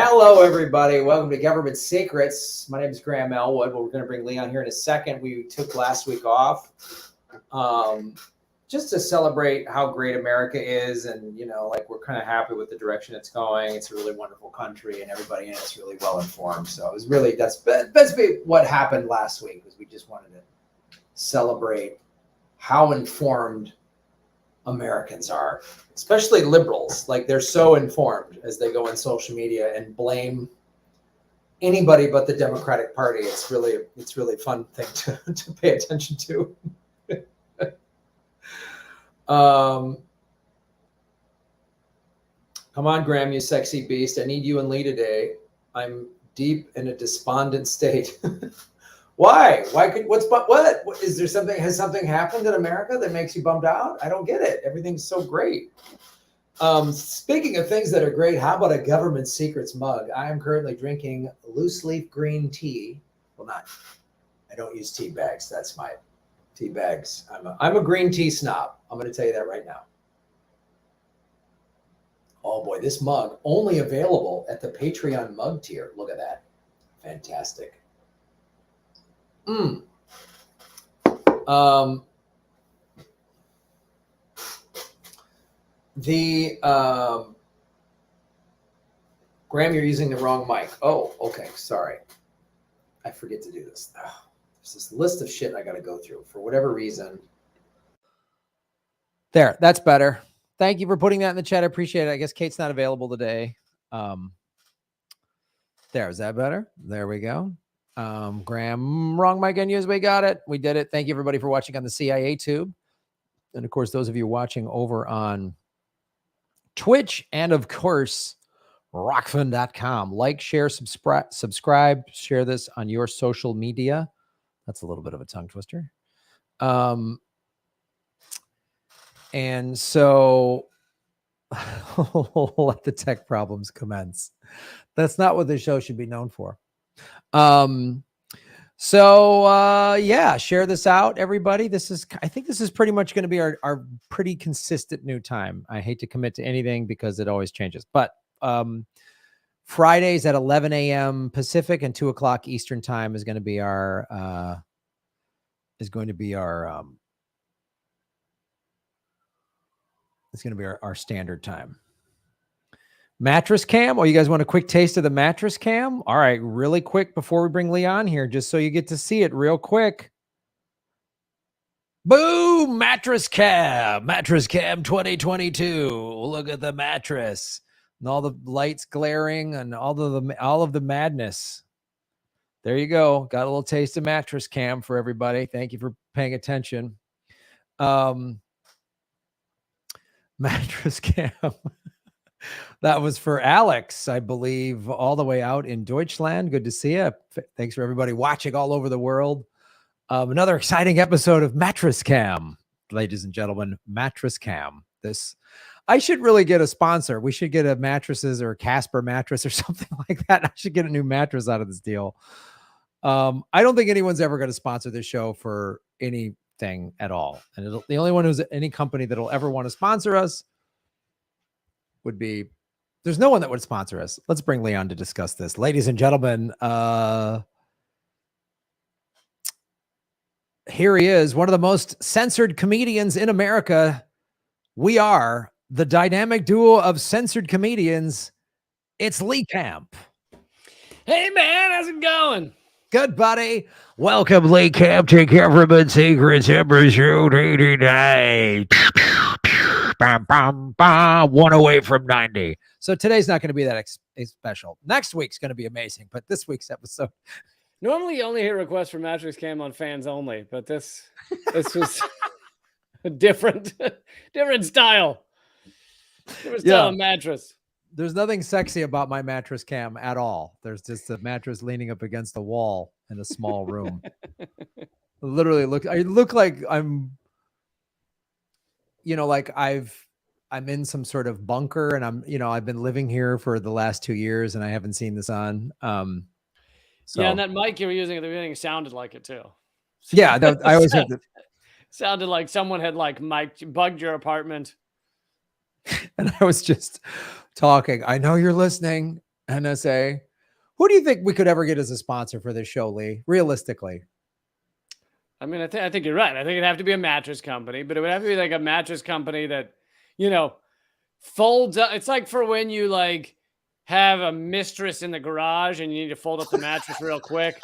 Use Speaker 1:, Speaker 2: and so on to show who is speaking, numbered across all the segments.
Speaker 1: Hello, everybody. Welcome to Government Secrets. My name is Graham Elwood. We're going to bring Leon here in a second. We took last week off just to celebrate how great America is. And, like we're kind of happy with the direction it's going. It's a really wonderful country and everybody in it's really well informed. So it was really, that's basically what happened last week, was we just wanted to celebrate how informed Americans are, especially liberals. Like, they're so informed as they go on social media and blame anybody but the Democratic Party. It's really fun thing to pay attention to. Come on, Graham, you sexy beast. I need you and Lee today. I'm deep in a despondent state. Why? What? Is there something, has something happened in America that makes you bummed out? I don't get it. Everything's so great. Speaking of things that are great, how about a Government Secrets mug? I am currently drinking loose leaf green tea. Well, I don't use tea bags. That's my tea bags. I'm a green tea snob. I'm going to tell you that right now. Oh boy, this mug only available at the Patreon mug tier. Look at that. Fantastic. Graham, you're using the wrong mic. Oh, okay. Sorry. I forget to do this. There's this list of shit I got to go through for whatever reason. There, that's better. Thank you for putting that in the chat. I appreciate it. I guess Kate's not available today. There, is that better? There we go. Graham, wrong mic unused. We got it. We did it. Thank you, everybody, for watching on the CIA tube. And of course, those of you watching over on Twitch and of course, rockfin.com. Like, share, subscribe, share this on your social media. That's a little bit of a tongue twister. And so let the tech problems commence. That's not what the show should be known for. Yeah, share this out, everybody. I think this is pretty much going to be our pretty consistent new time. I hate to commit to anything because it always changes, but Fridays at 11 a.m. Pacific and 2 o'clock Eastern time is going to be our standard time. Mattress cam. Oh, you guys want a quick taste of the mattress cam? All right, really quick before we bring Leon here, just so you get to see it real quick. Boom! Mattress cam 2022. Look at the mattress and all the lights glaring and all of the madness. There you go. Got a little taste of mattress cam for everybody. Thank you for paying attention. Mattress cam. That was for Alex, I believe, all the way out in Deutschland. Good to see you. Thanks for everybody watching all over the world. Another exciting episode of Mattress Cam, ladies and gentlemen. Mattress Cam. I should really get a sponsor. We should get a mattresses or a Casper mattress or something like that. I should get a new mattress out of this deal. I don't think anyone's ever going to sponsor this show for anything at all. And the only one who's any company that'll ever want to sponsor us would be, there's no one that would sponsor us. Let's bring Leon to discuss this. Ladies and gentlemen, here he is, one of the most censored comedians in America. We are the dynamic duo of censored comedians. It's Lee Camp.
Speaker 2: Hey, man, how's it going?
Speaker 1: Good, buddy. Welcome, Lee Camp, to Government Secrets, episode 89. One away from 90. So today's not going to be that special. Next week's going to be amazing, but this week's episode.
Speaker 2: Normally, you only hear requests for mattress cam on fans only, but this was a different style. Different style of mattress.
Speaker 1: There's nothing sexy about my mattress cam at all. There's just a mattress leaning up against the wall in a small room. Literally, I look like I'm. Like I'm in some sort of bunker, and I've been living here for the last 2 years, and I haven't seen the sun.
Speaker 2: Yeah, and that mic you were using at the beginning sounded like it too.
Speaker 1: Yeah, I always have to.
Speaker 2: Sounded like someone had bugged your apartment.
Speaker 1: And I was just talking. I know you're listening. NSA. Who do you think we could ever get as a sponsor for this show, Lee? Realistically.
Speaker 2: I mean, I think you're right. I think it'd have to be a mattress company, but it would have to be like a mattress company that, folds up. It's like for when you like have a mistress in the garage and you need to fold up the mattress real quick.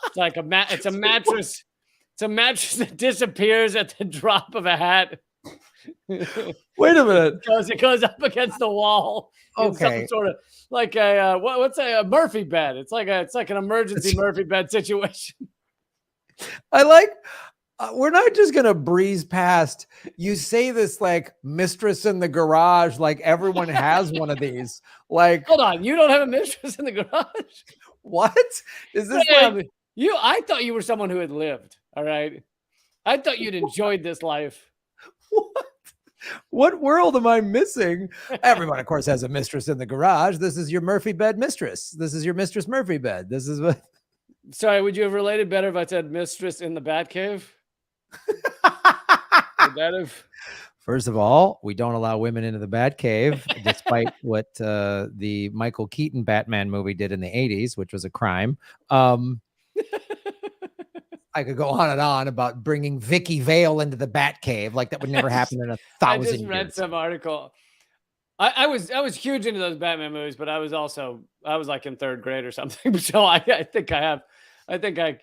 Speaker 2: It's like it's a mattress. It's a mattress that disappears at the drop of a hat.
Speaker 1: Wait a minute.
Speaker 2: It goes up against the wall.
Speaker 1: Okay.
Speaker 2: Some sort of like what's a Murphy bed? It's like an emergency Murphy bed situation.
Speaker 1: I like. We're not just gonna breeze past. You say this like mistress in the garage, like everyone has one of these. Like,
Speaker 2: hold on, you don't have a mistress in the garage?
Speaker 1: What is this? Like,
Speaker 2: I thought you were someone who had lived. All right, I thought you'd enjoyed this life.
Speaker 1: What world am I missing? Everyone, of course, has a mistress in the garage. This is your Murphy bed mistress. This is your Mistress Murphy bed. This is what.
Speaker 2: Sorry, would you have related better if I said mistress in the Batcave? Would that have?
Speaker 1: First of all, we don't allow women into the Batcave, despite what the Michael Keaton Batman movie did in the 80s, which was a crime. I could go on and on about bringing Vicky Vale into the Batcave. Like that would never happen in 1,000 years. I just
Speaker 2: read some article. I was huge into those Batman movies, but I was like in third grade or something. So I think I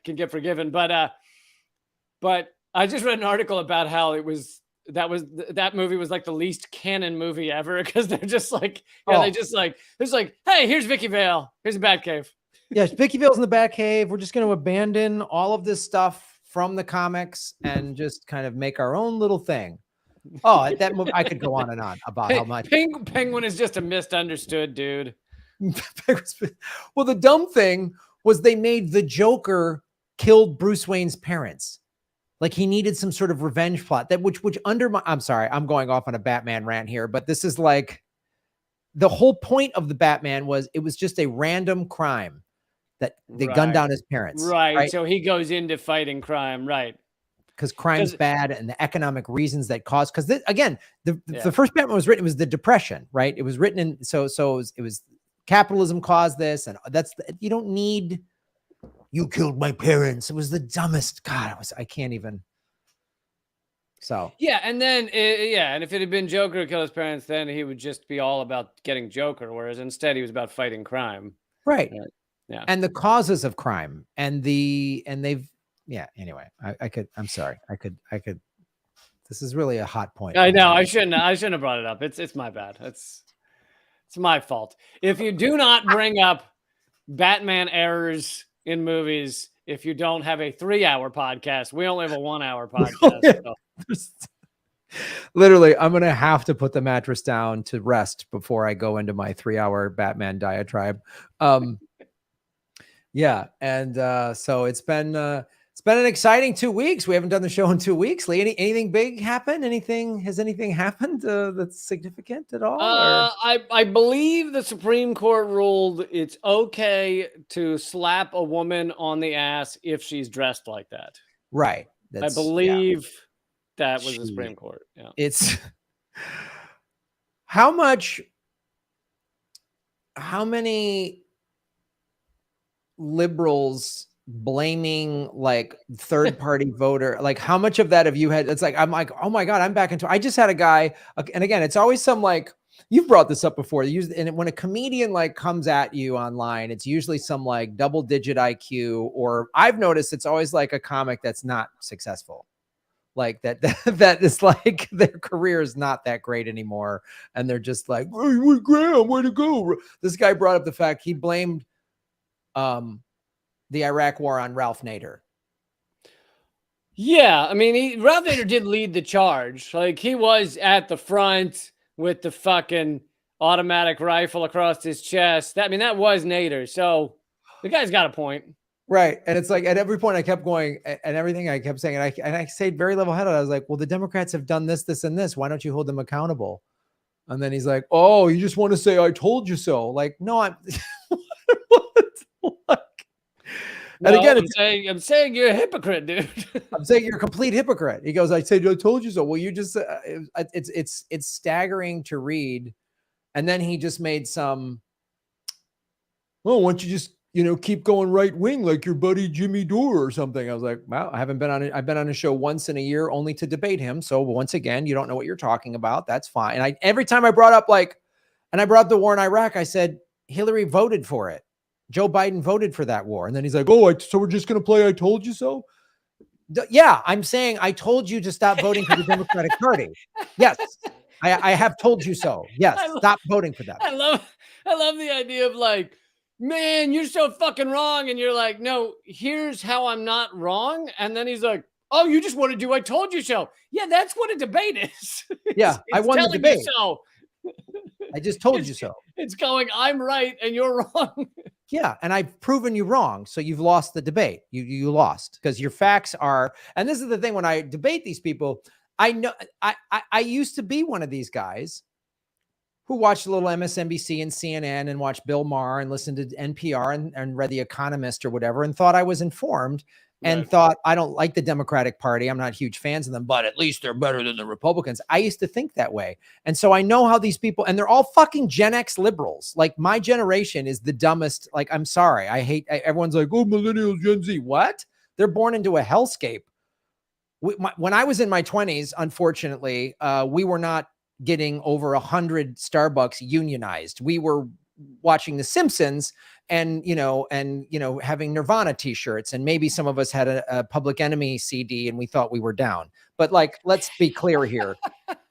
Speaker 2: can get forgiven. But I just read an article about how that movie was like the least canon movie ever because they're just like, hey, here's Vicky Vale, here's a Batcave.
Speaker 1: Yes, Vicky Vale's in the Batcave. We're just going to abandon all of this stuff from the comics and just kind of make our own little thing. Oh, that movie, I could go on and on about how much
Speaker 2: Penguin is just a misunderstood dude.
Speaker 1: Well, the dumb thing was they made the Joker killed Bruce Wayne's parents. Like he needed some sort of revenge plot which I'm sorry, I'm going off on a Batman rant here, but this is like the whole point of the Batman was it was just a random crime that they gunned down his parents.
Speaker 2: Right. So he goes into fighting crime. Right.
Speaker 1: Because crime's bad and the economic reasons that cause, because again, the first Batman was written, it was the Depression, right? It was written in, it was capitalism caused this. And you don't need, you killed my parents. It was the dumbest. God, I can't even. So.
Speaker 2: Yeah. And then, and if it had been Joker who killed his parents, then he would just be all about getting Joker. Whereas instead he was about fighting crime.
Speaker 1: Right.
Speaker 2: Yeah.
Speaker 1: And the causes of crime anyway, I'm sorry. I could, this is really a hot point.
Speaker 2: I know. I shouldn't have brought it up. It's my bad. It's my fault. If you do not bring up Batman errors in movies, if you don't have a 3-hour podcast, we only have a 1-hour podcast. So.
Speaker 1: Literally, I'm going to have to put the mattress down to rest before I go into my 3-hour Batman diatribe. Yeah. And so it's been an exciting 2 weeks. We haven't done the show in 2 weeks. Lee, anything big happen? Has anything happened that's significant at all?
Speaker 2: I believe the Supreme Court ruled it's okay to slap a woman on the ass if she's dressed like that.
Speaker 1: Right.
Speaker 2: I believe that was the Supreme Court. Yeah.
Speaker 1: It's how many liberals blaming like third-party voter, like how much of that have you had? It's like, I'm like, oh my God, I'm back into, I just had a guy, and again, it's always some like, you've brought this up before, and when a comedian like comes at you online, it's usually some like double-digit IQ, or I've noticed it's always like a comic that's not successful. Like that is like their career is not that great anymore. And they're just like, hey, Graham, way to go. This guy brought up the fact he blamed the Iraq war on Ralph Nader.
Speaker 2: Yeah. I mean, Ralph Nader did lead the charge. Like he was at the front with the fucking automatic rifle across his chest. That was Nader. So the guy's got a point.
Speaker 1: Right. And it's like at every point I kept going and everything I kept saying, and I stayed very level headed. I was like, well, the Democrats have done this, this, and this. Why don't you hold them accountable? And then he's like, oh, you just want to say, I told you so. Like, no, I'm what? And again,
Speaker 2: I'm saying you're a hypocrite, dude.
Speaker 1: I'm saying you're a complete hypocrite. He goes, I said, I told you so. Well, you just, it's staggering to read. And then he just made some well, why don't you just, keep going right wing like your buddy Jimmy Dore or something? I was like, well, I haven't been on it. I've been on a show once in a year only to debate him. So once again, you don't know what you're talking about. That's fine. And every time I brought up and I brought up the war in Iraq, I said, Hillary voted for it. Joe Biden voted for that war. And then he's like, oh, so we're just going to play I told you so? Yeah, I'm saying I told you to stop voting for the Democratic Party. Yes, I have told you so. Yes, stop voting for them.
Speaker 2: I love the idea of like, man, you're so fucking wrong. And you're like, no, here's how I'm not wrong. And then he's like, oh, you just want to do I told you so. Yeah, that's what a debate is.
Speaker 1: Yeah, I won the debate.
Speaker 2: So.
Speaker 1: I just told you so.
Speaker 2: It's going, I'm right and you're wrong.
Speaker 1: Yeah, and I've proven you wrong. So you've lost the debate. You lost because your facts are, and this is the thing when I debate these people, I know I used to be one of these guys who watched a little MSNBC and CNN and watched Bill Maher and listened to NPR and read The Economist or whatever and thought I was informed and thought I don't like the Democratic Party. I'm not huge fans of them, but at least they're better than the Republicans. I used to think that way. And so I know how these people, and they're all fucking Gen X liberals. Like my generation is the dumbest. Like, I'm sorry. Everyone's like, oh, millennials, Gen Z. What? They're born into a hellscape. When I was in my 20s, unfortunately, we were not getting over 100 Starbucks unionized. We were watching The Simpsons and having Nirvana t-shirts, and maybe some of us had a Public Enemy CD and we thought we were down. But like, let's be clear here.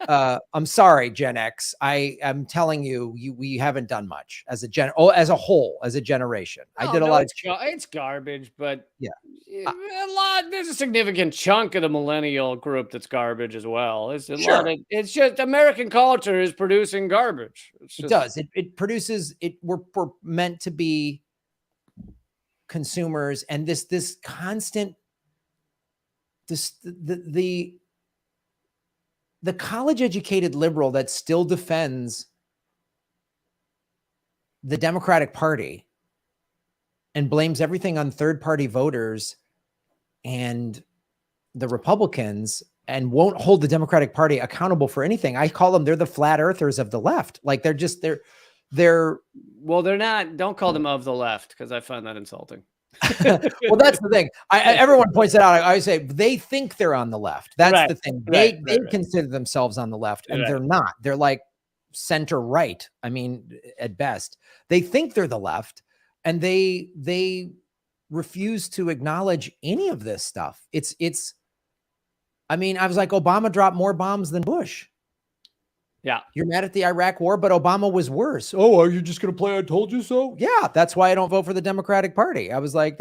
Speaker 1: I'm sorry, Gen X. I am telling you, we haven't done much as a whole, as a generation. I did a lot.
Speaker 2: It's garbage, but
Speaker 1: yeah,
Speaker 2: there's a significant chunk of the millennial group that's garbage as well. It's it's just American culture is producing garbage.
Speaker 1: It does. It produces it. We're meant to be consumers, and this constant, the college educated liberal that still defends the Democratic Party and blames everything on third party voters and the Republicans and won't hold the Democratic Party accountable for anything. I call them, they're the flat earthers of the left. Like they're
Speaker 2: not, don't call them of the left, because I find that insulting.
Speaker 1: Well, that's the thing. Everyone points it out. I always say they think they're on the left. That's the thing. They consider themselves on the left, and they're not. They're like center right. I mean, at best, they think they're the left, and they refuse to acknowledge any of this stuff. I mean, I was like, Obama dropped more bombs than Bush.
Speaker 2: Yeah.
Speaker 1: You're mad at the Iraq war, but Obama was worse. Oh, are you just going to play I told you so? Yeah, that's why I don't vote for the Democratic Party. I was like,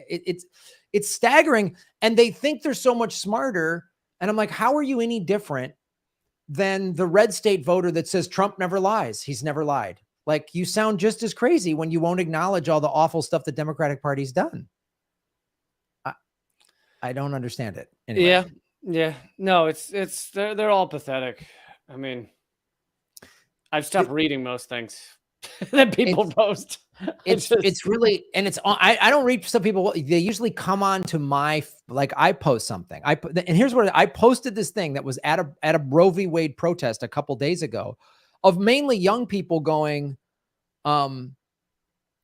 Speaker 1: it's staggering. And they think they're so much smarter. And I'm like, how are you any different than the red state voter that says Trump never lies? He's never lied. Like, you sound just as crazy when you won't acknowledge all the awful stuff the Democratic Party's done. I don't understand it. Anyway.
Speaker 2: Yeah. No, they're all pathetic. I mean, I've stopped reading most things that people post.
Speaker 1: It's really, and I don't read some people. They usually come on to I post something. And here's what I posted, this thing that was at a Roe v. Wade protest a couple days ago, of mainly young people going,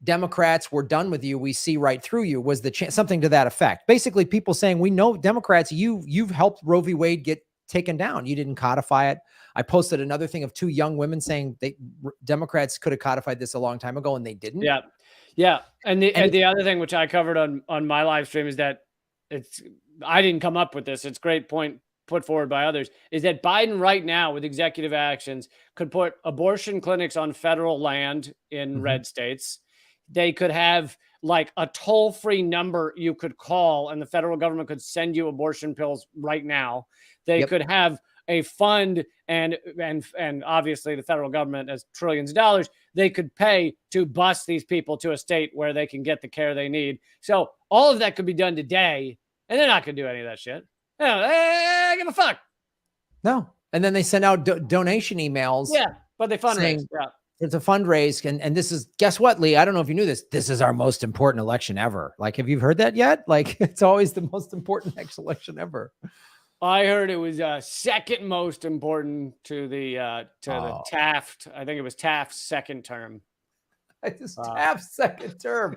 Speaker 1: Democrats, we're done with you. We see right through you, was something to that effect. Basically, people saying, we know Democrats, you've helped Roe v. Wade get taken down. You didn't codify it. I posted another thing of two young women saying Democrats could have codified this a long time ago, and they didn't.
Speaker 2: Yeah. Yeah. And the other thing, which I covered on my live stream, is that I didn't come up with this. It's a great point put forward by others, is that Biden right now with executive actions could put abortion clinics on federal land in red states. They could have like a toll-free number you could call, and the federal government could send you abortion pills right now. They could have a fund, and obviously the federal government has trillions of dollars. They could pay to bus these people to a state where they can get the care they need. So all of that could be done today, and they're not going to do any of that shit. I give a fuck.
Speaker 1: No. And then they send out donation emails.
Speaker 2: Yeah, but they fundraise.
Speaker 1: It's a fundraise. And this is, guess what, Lee? I don't know if you knew this. This is our most important election ever. Like, have you heard that yet? Like, it's always the most important next election ever.
Speaker 2: I heard it was second most important to the Taft. I think it was Taft's second term.
Speaker 1: I just tapped second term.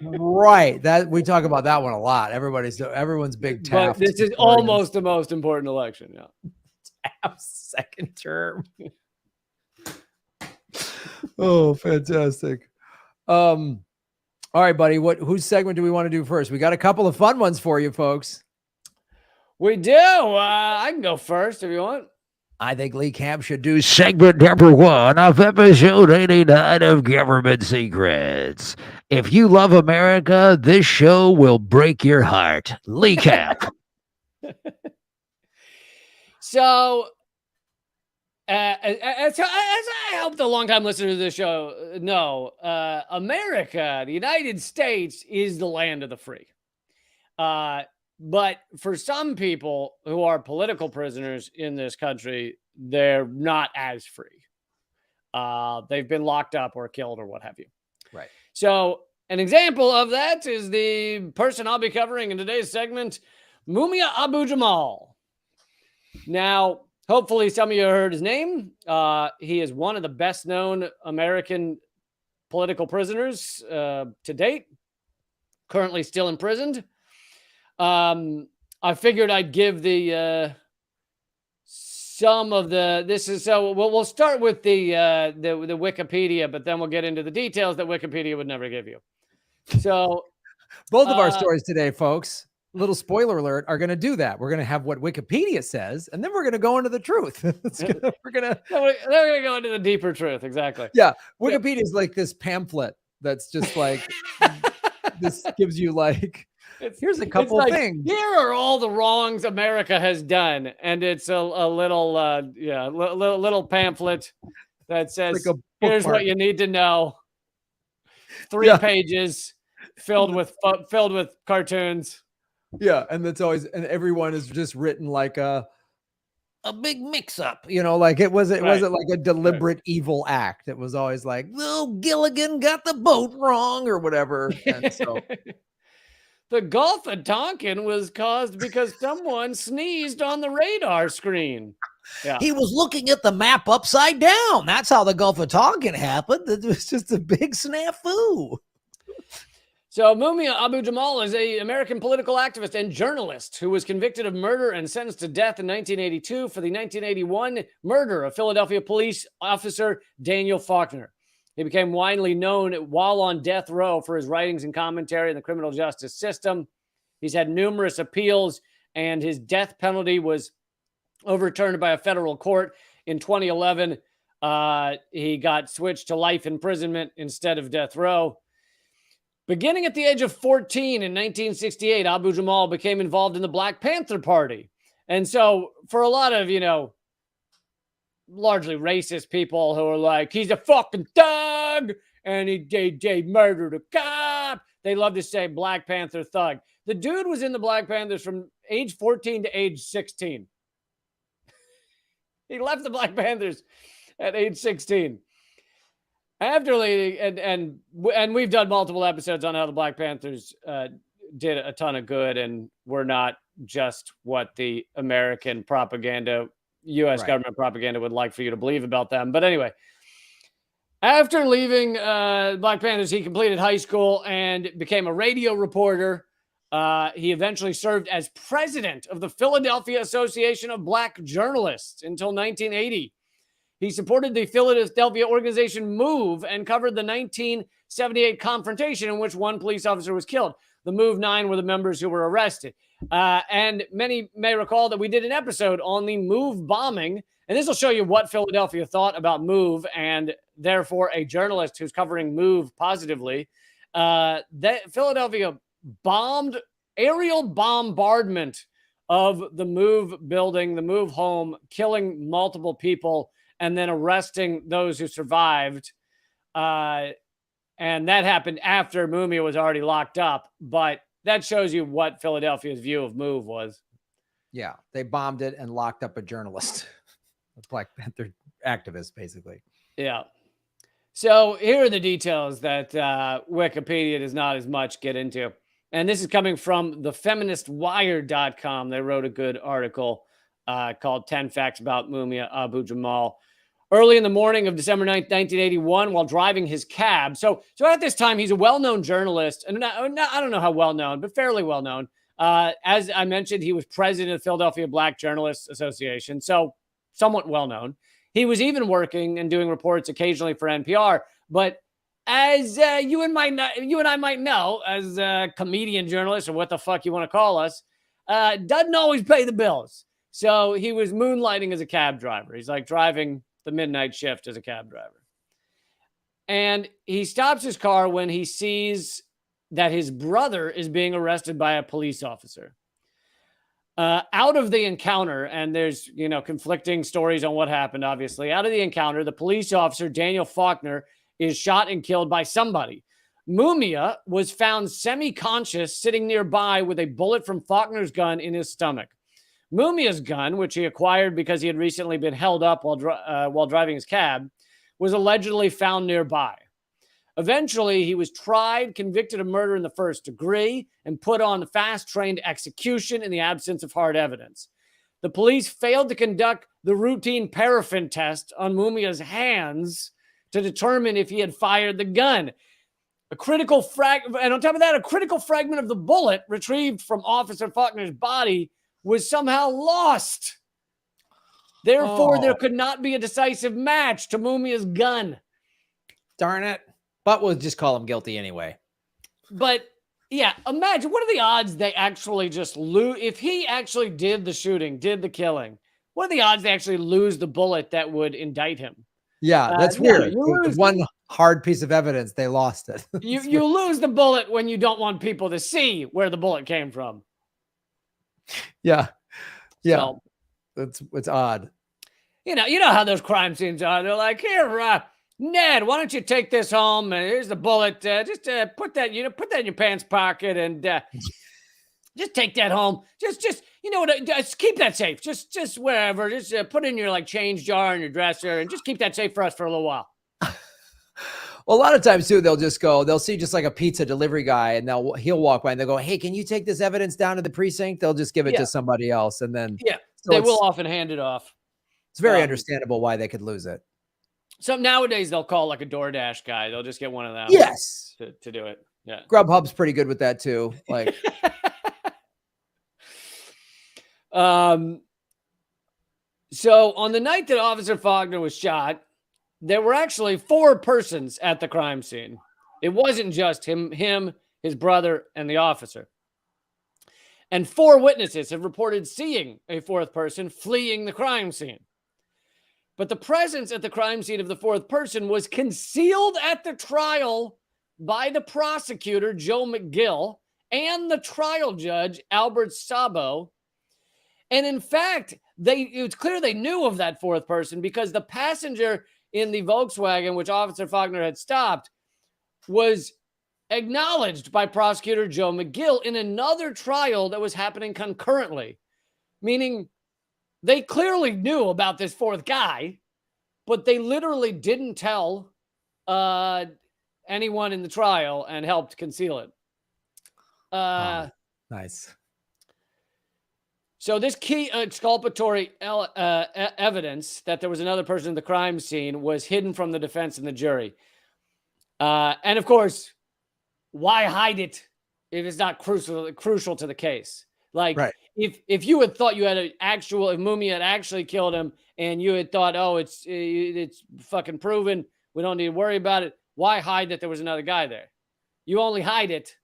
Speaker 1: Right. That we talk about that one a lot. Everyone's big Taft.
Speaker 2: But this is almost the most important election. Yeah.
Speaker 1: Taft's second term. Oh, fantastic. All right, buddy. Whose segment do we want to do first? We got a couple of fun ones for you folks.
Speaker 2: We do. I can go first if you want.
Speaker 1: I think Lee Camp should do segment number 1 of episode 89 of Government Secrets. If you love America, this show will break your heart. Lee Camp.
Speaker 2: So, as I hope the longtime listeners of this show know, America, the United States, is the land of the free. But for some people who are political prisoners in this country, they're not as free. They've been locked up or killed or what have you.
Speaker 1: Right.
Speaker 2: So an example of that is the person I'll be covering in today's segment, Mumia Abu-Jamal. Now, hopefully some of you heard his name. He is one of the best known American political prisoners to date, currently still imprisoned. I figured I'd give the some of the we'll start with the Wikipedia, but then we'll get into the details that Wikipedia would never give you. So
Speaker 1: both of our stories today, folks, little spoiler alert, are going to do that. We're going to have what Wikipedia says, and then we're going to go into the truth. We're going to
Speaker 2: go into the deeper truth. Exactly.
Speaker 1: Yeah. Wikipedia is like this pamphlet that's just like, this gives you like, here's a couple
Speaker 2: like,
Speaker 1: things.
Speaker 2: Here are all the wrongs America has done, and it's a little little pamphlet that says,
Speaker 1: like
Speaker 2: "Here's what you need to know." 3 pages filled with cartoons.
Speaker 1: Yeah, and that's always, and everyone is just written like a big mix-up, like it wasn't like a deliberate evil act. It was always like, "Oh, Gilligan got the boat wrong," or whatever. And so.
Speaker 2: The Gulf of Tonkin was caused because someone sneezed on the radar screen. Yeah.
Speaker 1: He was looking at the map upside down. That's how the Gulf of Tonkin happened. It was just a big snafu.
Speaker 2: So Mumia Abu-Jamal is an American political activist and journalist who was convicted of murder and sentenced to death in 1982 for the 1981 murder of Philadelphia police officer Daniel Faulkner. He became widely known while on death row for his writings and commentary in the criminal justice system. He's had numerous appeals, and his death penalty was overturned by a federal court in 2011. He got switched to life imprisonment instead of death row. Beginning at the age of 14 in 1968, Abu-Jamal became involved in the Black Panther Party. And so for a lot of, largely racist people who are like, he's a fucking thug and he murdered a cop, they love to say Black Panther thug. The dude was in the Black Panthers from age 14 to age 16. He left the Black Panthers at age 16. After leading, and we've done multiple episodes on how the Black Panthers did a ton of good and were not just what the American propaganda, U.S. government propaganda would like for you to believe about them. But anyway, after leaving Black Panthers, he completed high school and became a radio reporter. He eventually served as president of the Philadelphia Association of Black Journalists until 1980. He supported the Philadelphia organization MOVE and covered the 1978 confrontation in which one police officer was killed. The MOVE 9 were the members who were arrested. And many may recall that we did an episode on the MOVE bombing. And this will show you what Philadelphia thought about MOVE, and therefore a journalist who's covering MOVE positively. That Philadelphia bombed, aerial bombardment of the MOVE building, the MOVE home, killing multiple people, and then arresting those who survived. And that happened after Mumia was already locked up. But that shows you what Philadelphia's view of MOVE was. Yeah, they bombed it and locked up a journalist, a Black Panther activist, basically. Yeah. So here are the details that Wikipedia does not as much get into. And this is coming from thefeministwire.com. They wrote a good article called 10 Facts About Mumia Abu-Jamal. early in the morning of December 9th, 1981, while driving his cab. So at this time, he's a well-known journalist, and I don't know how well-known, but fairly well-known. As I mentioned, he was president of the Philadelphia Black Journalists Association, so somewhat well-known. He was even working and doing reports occasionally for NPR, but as you and I might know, as comedian journalists, or what the fuck you want to call us, doesn't always pay the bills. So he was moonlighting as a cab driver. He's like driving the midnight shift as a cab driver. And he stops his car when he sees that his brother is being arrested by a police officer. Out of the encounter, and there's, conflicting stories on what happened, obviously. Out of the encounter, the police officer, Daniel Faulkner, is shot and killed by somebody. Mumia was found semi-conscious, sitting nearby with a bullet from Faulkner's gun in his stomach. Mumia's gun, which he acquired because he had recently been held up while driving his cab, was allegedly found nearby. Eventually, he was tried, convicted of murder in the first degree, and put on fast-trained execution in the absence of hard evidence. The police failed to conduct the routine paraffin test on Mumia's hands to determine if he had fired the gun. And on top of that, a critical fragment of the bullet retrieved from Officer Faulkner's body was somehow lost. Therefore, there could not be a decisive match to Mumia's gun.
Speaker 1: Darn it. But we'll just call him guilty anyway.
Speaker 2: But yeah, imagine, what are the odds they actually just lose? If he actually did the shooting, did the killing, what are the odds they actually lose the bullet that would indict him?
Speaker 1: Yeah, that's weird. One hard piece of evidence, they lost it.
Speaker 2: You lose the bullet when you don't want people to see where the bullet came from.
Speaker 1: Yeah.
Speaker 2: So,
Speaker 1: it's odd.
Speaker 2: You know how those crime scenes are. They're like, here, Ned, why don't you take this home? And here's the bullet. Just put that in your pants pocket and just take that home. Just keep that safe. Just wherever. Just put it in your change jar in your dresser and just keep that safe for us for a little while.
Speaker 1: Well, a lot of times too, they'll see just like a pizza delivery guy, and he'll walk by and they'll go, "Hey, can you take this evidence down to the precinct?" They'll just give it to somebody else, and then
Speaker 2: they will often hand it off.
Speaker 1: It's very understandable why they could lose it.
Speaker 2: So nowadays they'll call like a DoorDash guy. They'll just get one of them.
Speaker 1: Yes,
Speaker 2: to do it. Yeah,
Speaker 1: Grubhub's pretty good with that too. Like,
Speaker 2: so on the night that Officer Faulkner was shot, there were actually 4 persons at the crime scene. It wasn't just him, his brother, and the officer. And 4 witnesses have reported seeing a 4th person fleeing the crime scene. But the presence at the crime scene of the 4th person was concealed at the trial by the prosecutor, Joe McGill, and the trial judge, Albert Sabo. And in fact, it was clear they knew of that 4th person because the passenger in the Volkswagen, which Officer Faulkner had stopped, was acknowledged by prosecutor Joe McGill in another trial that was happening concurrently, meaning they clearly knew about this 4th guy, but they literally didn't tell anyone in the trial and helped conceal it.
Speaker 1: Nice.
Speaker 2: So this key exculpatory evidence that there was another person in the crime scene was hidden from the defense and the jury. And of course, why hide it if it's not crucial to the case? Like,
Speaker 1: right.
Speaker 2: If you had thought you had if Mumia had actually killed him and you had thought, oh, it's fucking proven, we don't need to worry about it, why hide that there was another guy there? You only hide it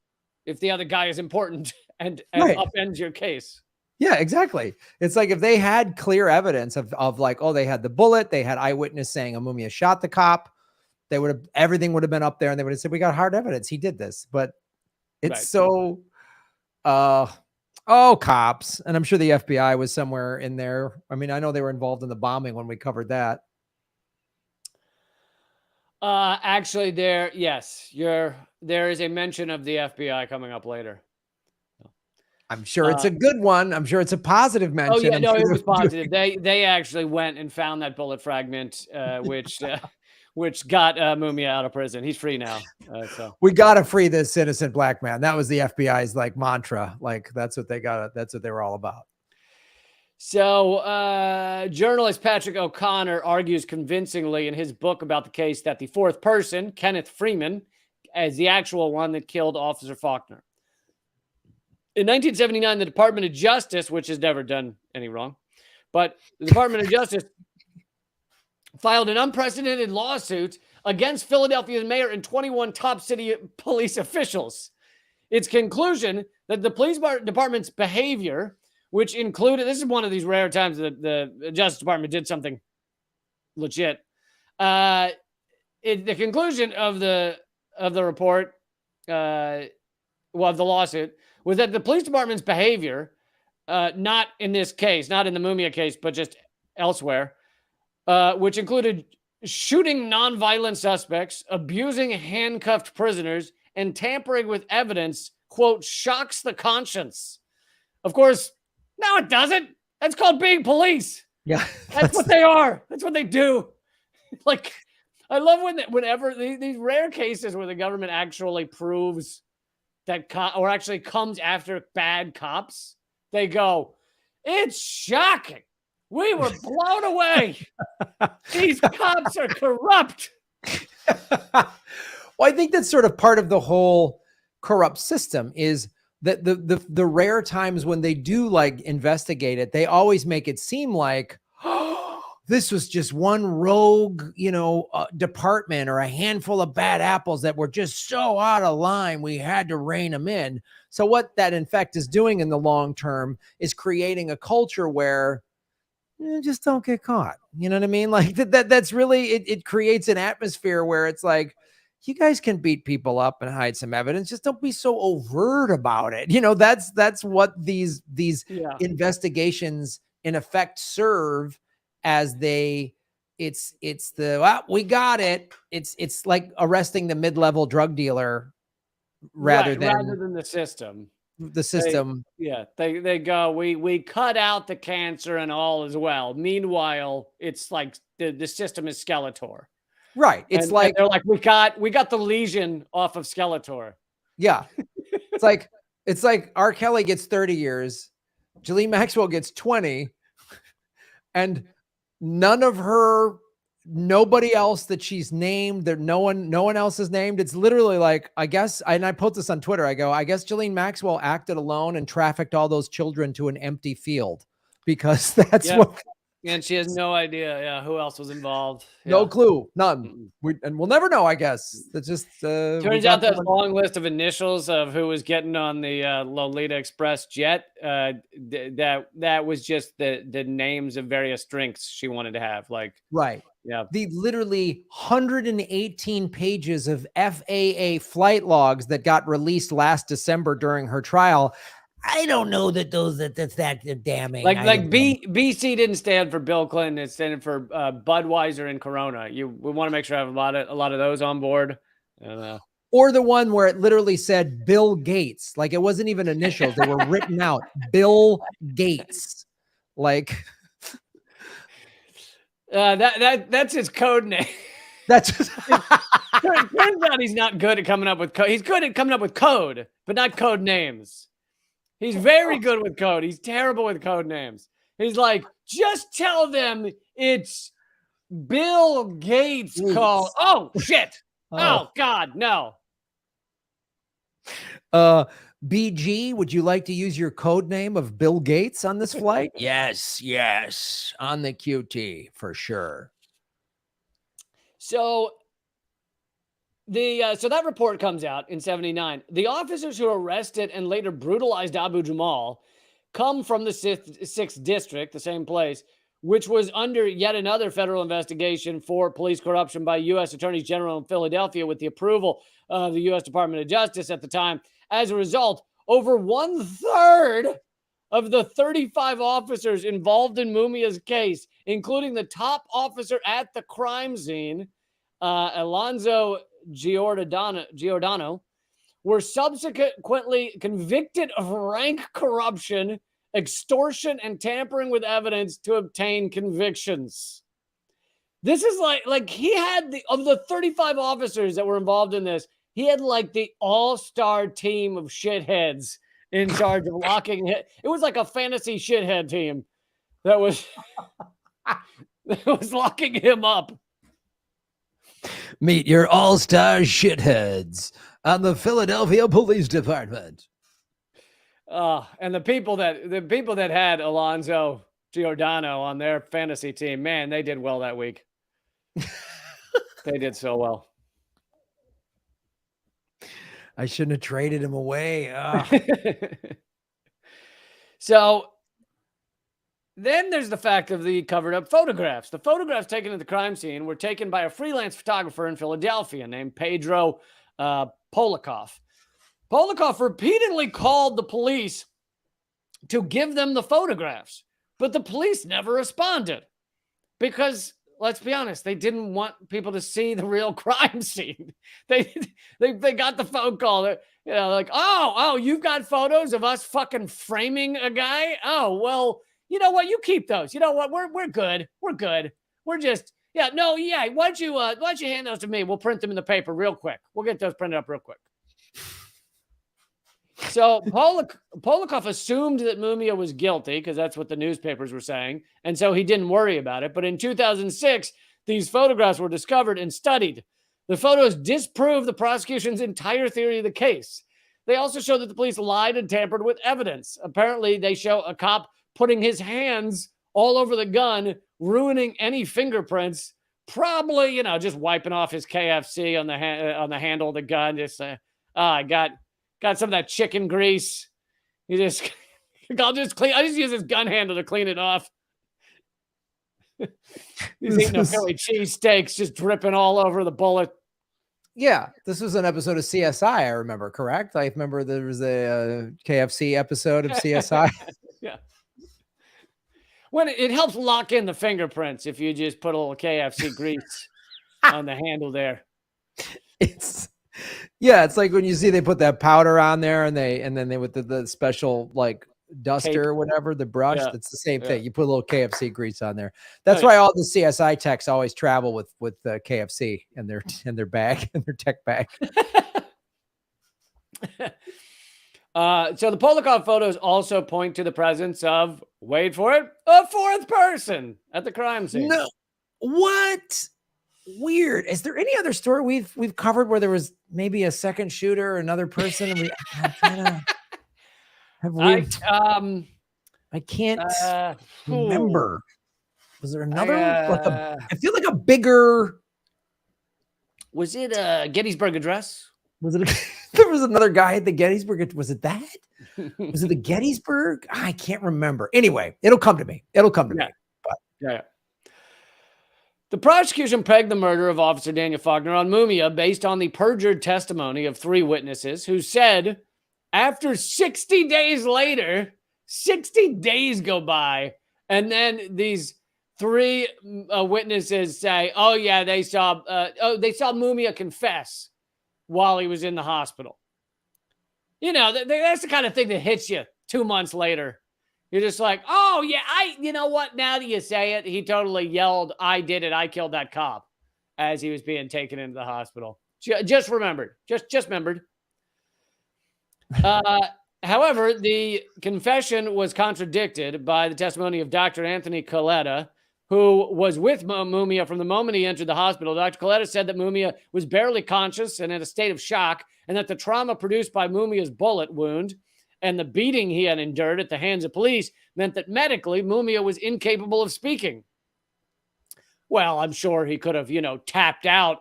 Speaker 2: if the other guy is important and upends your case.
Speaker 1: Yeah, exactly. It's like if they had clear evidence of like, oh, they had the bullet, they had eyewitness saying a Mumia shot the cop, everything would have been up there, and they would have said, we got hard evidence, he did this. But it's so cops, and I'm sure the FBI was somewhere in there. I mean, I know they were involved in the bombing when we covered that.
Speaker 2: Actually, there is a mention of the FBI coming up later.
Speaker 1: I'm sure it's a good one. I'm sure it's a positive mention.
Speaker 2: Oh yeah, no, it was positive. They actually went and found that bullet fragment, which got Mumia out of prison. He's free now. So
Speaker 1: we gotta free this innocent black man. That was the FBI's mantra. Like that's what they were all about.
Speaker 2: So journalist Patrick O'Connor argues convincingly in his book about the case that the fourth person, Kenneth Freeman, is the actual one that killed Officer Faulkner. In 1979, the Department of Justice, which has never done any wrong, but the Department of Justice filed an unprecedented lawsuit against Philadelphia's mayor and 21 top city police officials. Its conclusion that the police department's behavior, which included, this is one of these rare times that the Justice Department did something legit. The conclusion of the report, of the lawsuit, was that the police department's behavior, not in this case, not in the Mumia case, but just elsewhere, which included shooting nonviolent suspects, abusing handcuffed prisoners, and tampering with evidence, quote, shocks the conscience. Of course, no, it doesn't. That's called being police.
Speaker 1: Yeah.
Speaker 2: That's what they are. That's what they do. Like, I love whenever these rare cases where the government actually proves that or actually comes after bad cops, they go, it's shocking. We were blown away. These cops are corrupt.
Speaker 1: Well, I think that's sort of part of the whole corrupt system is that the rare times when they do like investigate it, they always make it seem like, oh, this was just one rogue, department or a handful of bad apples that were just so out of line. We had to rein them in. So what that in fact is doing in the long term is creating a culture where just don't get caught. You know what I mean? Like that's really, it creates an atmosphere where it's like, you guys can beat people up and hide some evidence. Just don't be so overt about it. That's what these investigations in effect serve as we got it. It's like arresting the mid-level drug dealer rather than
Speaker 2: the system.
Speaker 1: The system.
Speaker 2: They go, we cut out the cancer and all as well. Meanwhile, it's like the system is Skeletor.
Speaker 1: Right. It's
Speaker 2: and
Speaker 1: like
Speaker 2: they're like, we got the lesion off of Skeletor.
Speaker 1: Yeah. It's like R. Kelly gets 30 years, Ghislaine Maxwell gets 20, and nobody else that she's named, there no one else is named. It's literally like, I guess, and I put this on Twitter, I go, I guess Ghislaine Maxwell acted alone and trafficked all those children to an empty field because that's what.
Speaker 2: And she has no idea, who else was involved.
Speaker 1: No clue, none. We'll never know, I guess. That's just
Speaker 2: turns out that long list of initials of who was getting on the Lolita Express jet. That was just the names of various drinks she wanted to have. Like,
Speaker 1: right,
Speaker 2: yeah.
Speaker 1: The literally 118 pages of FAA flight logs that got released last December during her trial. I don't know that that's that damning.
Speaker 2: Like BC didn't stand for Bill Clinton. It stood for Budweiser and Corona. We want to make sure I have a lot of those on board.
Speaker 1: Or the one where it literally said Bill Gates. Like it wasn't even initials. They were written out. Bill Gates. Like
Speaker 2: that's his code name.
Speaker 1: That's
Speaker 2: turns out he's not good at coming up with code. He's good at coming up with code, but not code names. He's very good with code. He's terrible with code names. He's like, just tell them it's Bill Gates call. Oh, shit. Oh, God, no.
Speaker 1: BG, would you like to use your code name of Bill Gates on this flight? Yes, on the QT for sure.
Speaker 2: So that report comes out in 79. The officers who arrested and later brutalized Abu Jamal come from the 6th District, the same place, which was under yet another federal investigation for police corruption by U.S. attorneys general in Philadelphia with the approval of the U.S. Department of Justice at the time. As a result, over 1/3 of the 35 officers involved in Mumia's case, including the top officer at the crime scene, Alonzo Giordano, were subsequently convicted of rank corruption, extortion, and tampering with evidence to obtain convictions. This is like he had of the 35 officers that were involved in this, he had like the all-star team of shitheads in charge of locking it. It was like a fantasy shithead team that was locking him up.
Speaker 1: Meet your all-star shitheads on the Philadelphia Police Department.
Speaker 2: And the people that had Alonzo Giordano on their fantasy team, man, they did well that week. They did so well.
Speaker 1: I shouldn't have traded him away.
Speaker 2: So then there's the fact of the covered up photographs. The photographs taken at the crime scene were taken by a freelance photographer in Philadelphia named Pedro Polikoff. Polikoff repeatedly called the police to give them the photographs, but the police never responded because, let's be honest, they didn't want people to see the real crime scene. They got the phone call, like, oh, you've got photos of us fucking framing a guy? Oh, well, you know what? You keep those. You know what? We're good. We're good. We're just, why don't you hand those to me? We'll print them in the paper real quick. We'll get those printed up real quick. So Polikoff assumed that Mumia was guilty because that's what the newspapers were saying. And so he didn't worry about it. But in 2006, these photographs were discovered and studied. The photos disprove the prosecution's entire theory of the case. They also show that the police lied and tampered with evidence. Apparently, they show a cop putting his hands all over the gun, ruining any fingerprints, probably, just wiping off his KFC on the handle of the gun. Just, I got some of that chicken grease. I just use this gun handle to clean it off. He's eating a Philly cheesesteaks just dripping all over the bullet.
Speaker 1: Yeah, this was an episode of CSI, I remember, correct? I remember there was a KFC episode of CSI.
Speaker 2: Yeah. When it helps lock in the fingerprints if you just put a little KFC grease on the handle there.
Speaker 1: It's like when you see they put that powder on there and then they with the special like duster or whatever, the brush. Yeah. It's the same thing. You put a little KFC grease on there. That's why all the CSI techs always travel with KFC in their bag, in their tech bag.
Speaker 2: So the Polikoff photos also point to the presence of, wait for it, a fourth person at the crime scene.
Speaker 1: No, what? Weird. Is there any other story we've covered where there was maybe a second shooter or another person? I can't remember. Was there another? I feel like a bigger.
Speaker 2: Was it a Gettysburg Address?
Speaker 1: Was it? There was another guy at the Gettysburg. Was it that? Was it the Gettysburg? I can't remember. Anyway, it'll come to me. Me. But.
Speaker 2: Yeah. The prosecution pegged the murder of Officer Daniel Faulkner on Mumia based on the perjured testimony of 3 witnesses who said after 60 days later, 60 days go by, and then these 3 witnesses say, oh, yeah, they saw Mumia confess while he was in the hospital. That's the kind of thing that hits you 2 months later. You're just like, oh, yeah, you know what? Now that you say it, he totally yelled, I did it. I killed that cop as he was being taken into the hospital. Just remembered. Just remembered. However, the confession was contradicted by the testimony of Dr. Anthony Coletta, who was with Mumia from the moment he entered the hospital. Dr. Coletta said that Mumia was barely conscious and in a state of shock, and that the trauma produced by Mumia's bullet wound and the beating he had endured at the hands of police meant that medically Mumia was incapable of speaking. Well, I'm sure he could have, tapped out,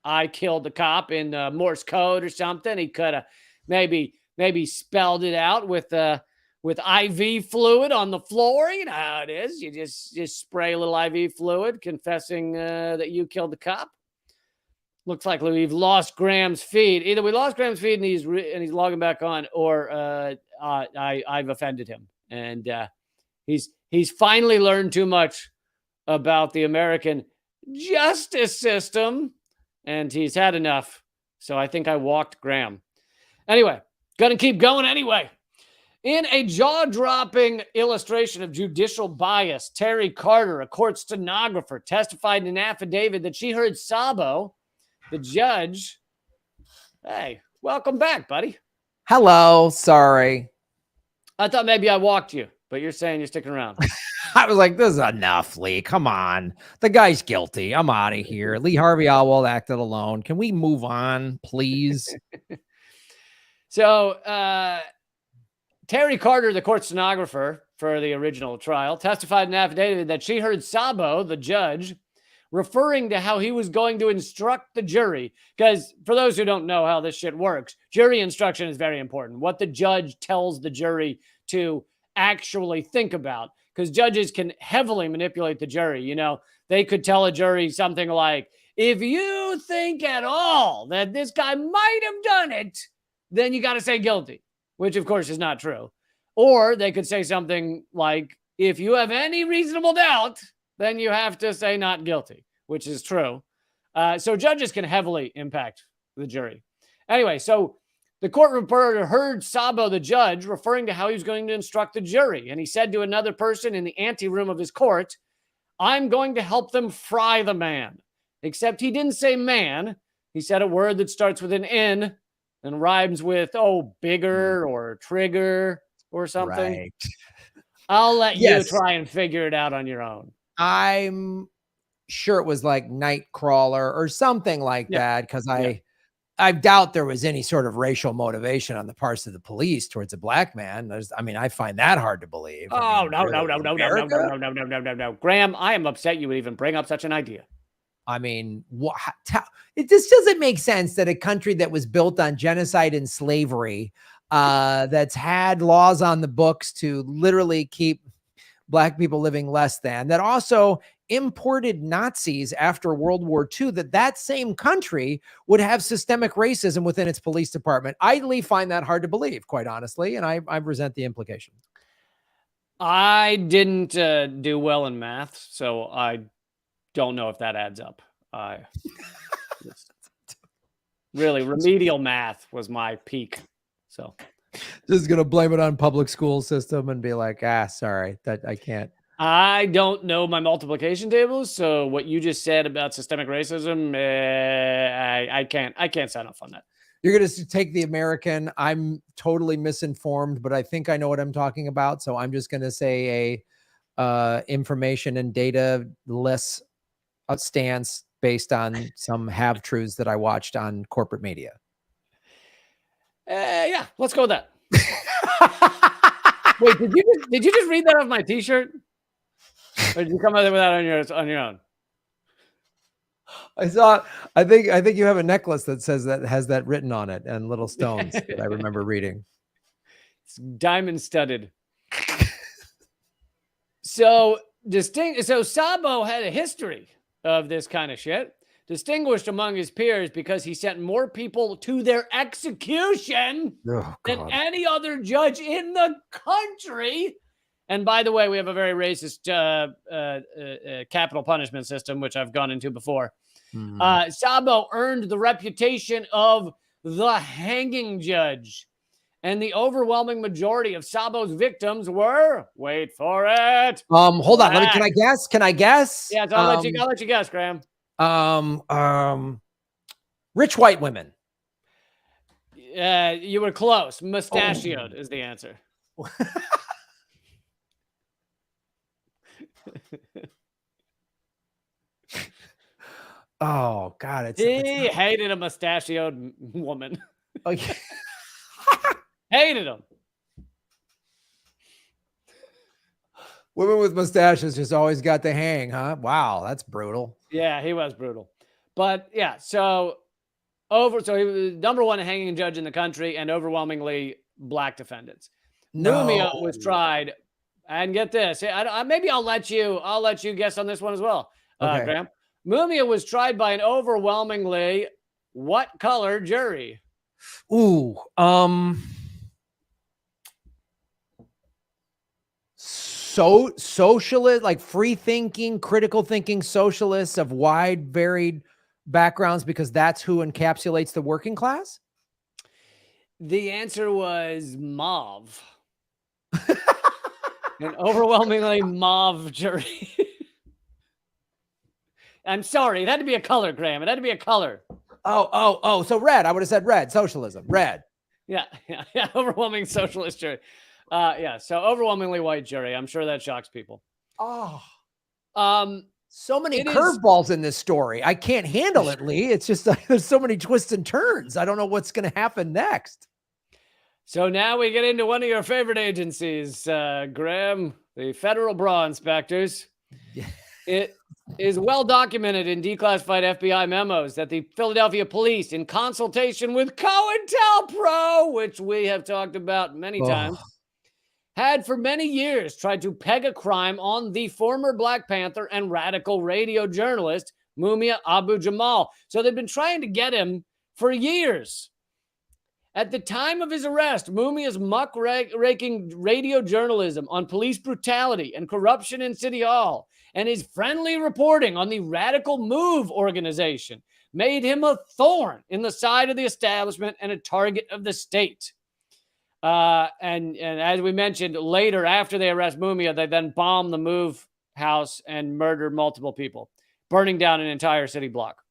Speaker 2: I killed the cop in Morse code or something. He could have maybe spelled it out with IV fluid on the floor. You know how it is. You just spray a little IV fluid confessing that you killed the cop. Looks like we've lost Graham's feed. Either we lost Graham's feed and he's logging back on, or I've offended him, and he's finally learned too much about the American justice system, and he's had enough. So I think I walked Graham. Anyway, gonna keep going anyway. In a jaw-dropping illustration of judicial bias, Terry Carter, a court stenographer, testified in an affidavit that she heard Sabo, the judge. Hey, welcome back, buddy.
Speaker 1: Hello. Sorry.
Speaker 2: I thought maybe I walked you, but you're saying you're sticking around.
Speaker 1: I was like, this is enough, Lee. Come on. The guy's guilty. I'm out of here. Lee Harvey Oswald acted alone. Can we move on, please?
Speaker 2: So Terry Carter, the court stenographer for the original trial, testified in an affidavit that she heard Sabo, the judge, referring to how he was going to instruct the jury. Because for those who don't know how this shit works, jury instruction is very important. What the judge tells the jury to actually think about. Because judges can heavily manipulate the jury. You know, they could tell a jury something like, if you think at all that this guy might have done it, then you got to say guilty, which of course is not true. Or they could say something like, if you have any reasonable doubt, then you have to say not guilty, which is true. So judges can heavily impact the jury. Anyway, so the court reporter heard Sabo, the judge, referring to how he was going to instruct the jury. And he said to another person in the anteroom of his court, I'm going to help them fry the man. Except he didn't say man. He said a word that starts with an N and rhymes with, bigger or trigger or something.
Speaker 1: Right.
Speaker 2: I'll let you try and figure it out on your own.
Speaker 1: I'm sure it was like Nightcrawler or something like that, because I doubt there was any sort of racial motivation on the parts of the police towards a black man. I find that hard to believe.
Speaker 2: No. Graham, I am upset you would even bring up such an idea.
Speaker 1: This doesn't make sense that a country that was built on genocide and slavery, that's had laws on the books to literally keep black people living less than, that also imported Nazis after World War II, that same country would have systemic racism within its police department. I find that hard to believe, quite honestly, and I resent the implication.
Speaker 2: I didn't do well in math, so I don't know if that adds up. Really, remedial math was my peak. So
Speaker 1: just gonna blame it on public school system and be like, sorry, that I can't.
Speaker 2: I don't know my multiplication tables, so what you just said about systemic racism, I can't sign off on that.
Speaker 1: You're going to take the American. I'm totally misinformed, but I think I know what I'm talking about. So I'm just going to say a information and data less stance based on some have-truths that I watched on corporate media.
Speaker 2: Yeah, let's go with that. Wait, did you just read that off my T-shirt? Or did you come out with that on your own?
Speaker 1: I think you have a necklace that says that has that written on it and little stones that I remember reading.
Speaker 2: It's diamond studded. So Sabo had a history of this kind of shit, distinguished among his peers because he sent more people to their execution than any other judge in the country. And by the way, we have a very racist capital punishment system, which I've gone into before. Sabo earned the reputation of the hanging judge. And the overwhelming majority of Sabo's victims were, wait for it.
Speaker 1: Hold on. Can I guess?
Speaker 2: Yeah, so I'll let you guess, Graham.
Speaker 1: Rich white women.
Speaker 2: You were close. Mustachioed is the answer.
Speaker 1: Oh God!
Speaker 2: He hated a mustachioed woman.
Speaker 1: Oh, yeah.
Speaker 2: Hated him.
Speaker 1: Women with mustaches just always got the hang, huh? Wow, that's brutal.
Speaker 2: Yeah, he was brutal. But yeah, so he was number one hanging judge in the country and overwhelmingly black defendants. Mumia was tried, and get this. Maybe I'll let you guess on this one as well,
Speaker 1: okay.
Speaker 2: Graham. Mumia was tried by an overwhelmingly what color jury?
Speaker 1: Ooh, socialist, like free thinking, critical thinking socialists of wide varied backgrounds, because that's who encapsulates the working class.
Speaker 2: The answer was mauve. An overwhelmingly mauve jury. I'm sorry, it had to be a color, Graham. It had to be a color.
Speaker 1: Oh, so red. I would have said red. Socialism, red.
Speaker 2: Yeah. Overwhelming socialist jury. So overwhelmingly white jury. I'm sure that shocks people.
Speaker 1: Oh,
Speaker 2: Um,
Speaker 1: so many
Speaker 2: It is-
Speaker 1: curveballs in this story. I can't handle it, Lee. It's just like there's so many twists and turns. I don't know what's going to happen next.
Speaker 2: So now we get into one of your favorite agencies, Graham, the federal bra inspectors.
Speaker 1: Yeah.
Speaker 2: It is well documented in declassified FBI memos that the Philadelphia police, in consultation with COINTELPRO, which we have talked about many times, had for many years tried to peg a crime on the former Black Panther and radical radio journalist, Mumia Abu-Jamal. So they've been trying to get him for years. At the time of his arrest, Mumia's muck-raking radio journalism on police brutality and corruption in City Hall and his friendly reporting on the Radical Move organization made him a thorn in the side of the establishment and a target of the state. And as we mentioned, later after they arrest Mumia, they then bomb the Move house and murder multiple people, burning down an entire city block.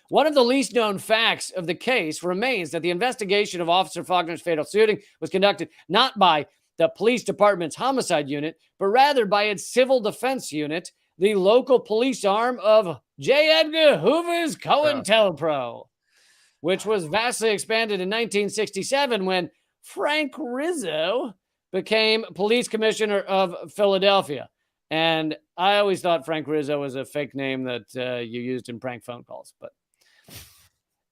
Speaker 2: One of the least known facts of the case remains that the investigation of Officer Faulkner's fatal shooting was conducted not by the police department's homicide unit, but rather by its civil defense unit, the local police arm of J. Edgar Hoover's COINTELPRO, which was vastly expanded in 1967 when Frank Rizzo became police commissioner of Philadelphia. And I always thought Frank Rizzo was a fake name that you used in prank phone calls, but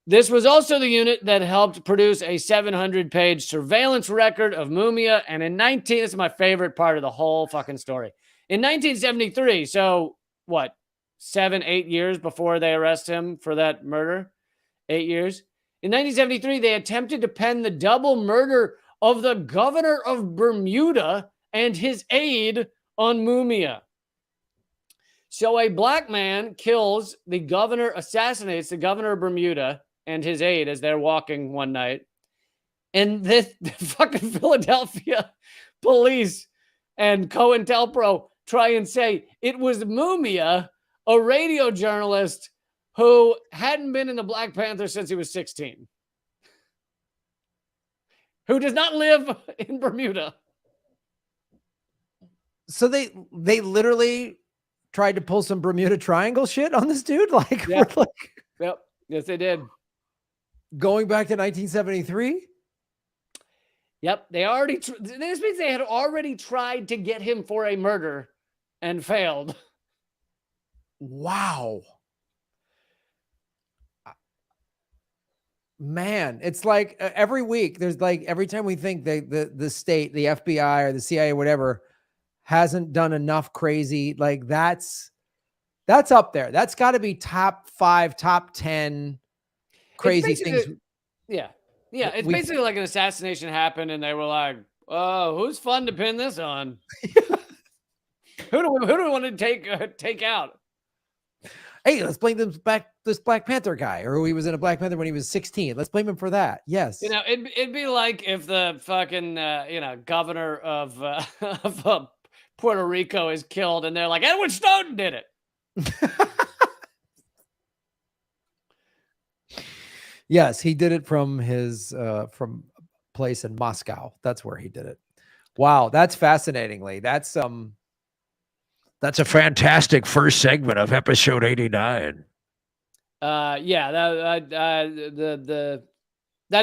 Speaker 2: this was also the unit that helped produce a 700-page surveillance record of Mumia. And this is my favorite part of the whole fucking story. In 1973, so what, 7-8 years before they arrest him for that murder? 8 years. In 1973, they attempted to pen the double murder of the governor of Bermuda and his aide on Mumia. So a black man assassinates the governor of Bermuda and his aide as they're walking one night. And the fucking Philadelphia police and COINTELPRO try and say it was Mumia, a radio journalist who hadn't been in the Black Panther since he was 16, who does not live in Bermuda.
Speaker 1: So they literally tried to pull some Bermuda Triangle shit on this dude? Like,
Speaker 2: Yep.
Speaker 1: Yep.
Speaker 2: Yes, they did.
Speaker 1: Going back to 1973?
Speaker 2: Yep. This means they had already tried to get him for a murder and failed.
Speaker 1: Wow. Man, it's like every week there's like every time we think the state, the FBI or the CIA, whatever, hasn't done enough crazy, like that's up there. That's got to be top 5, top 10 crazy things.
Speaker 2: Yeah. It's basically like an assassination happened and they were like, "Oh, who's fun to pin this on? Who do we want to take out?
Speaker 1: Hey, let's blame this Black Panther guy, or he was in a Black Panther when he was 16. Let's blame him for that." Yes.
Speaker 2: It'd be like if the fucking governor of Puerto Rico is killed and they're like, Edward Snowden did it.
Speaker 1: Yes, he did it from his from place in Moscow. That's where he did it. Wow, that's fascinatingly. That's a fantastic first segment of episode 89.
Speaker 2: That's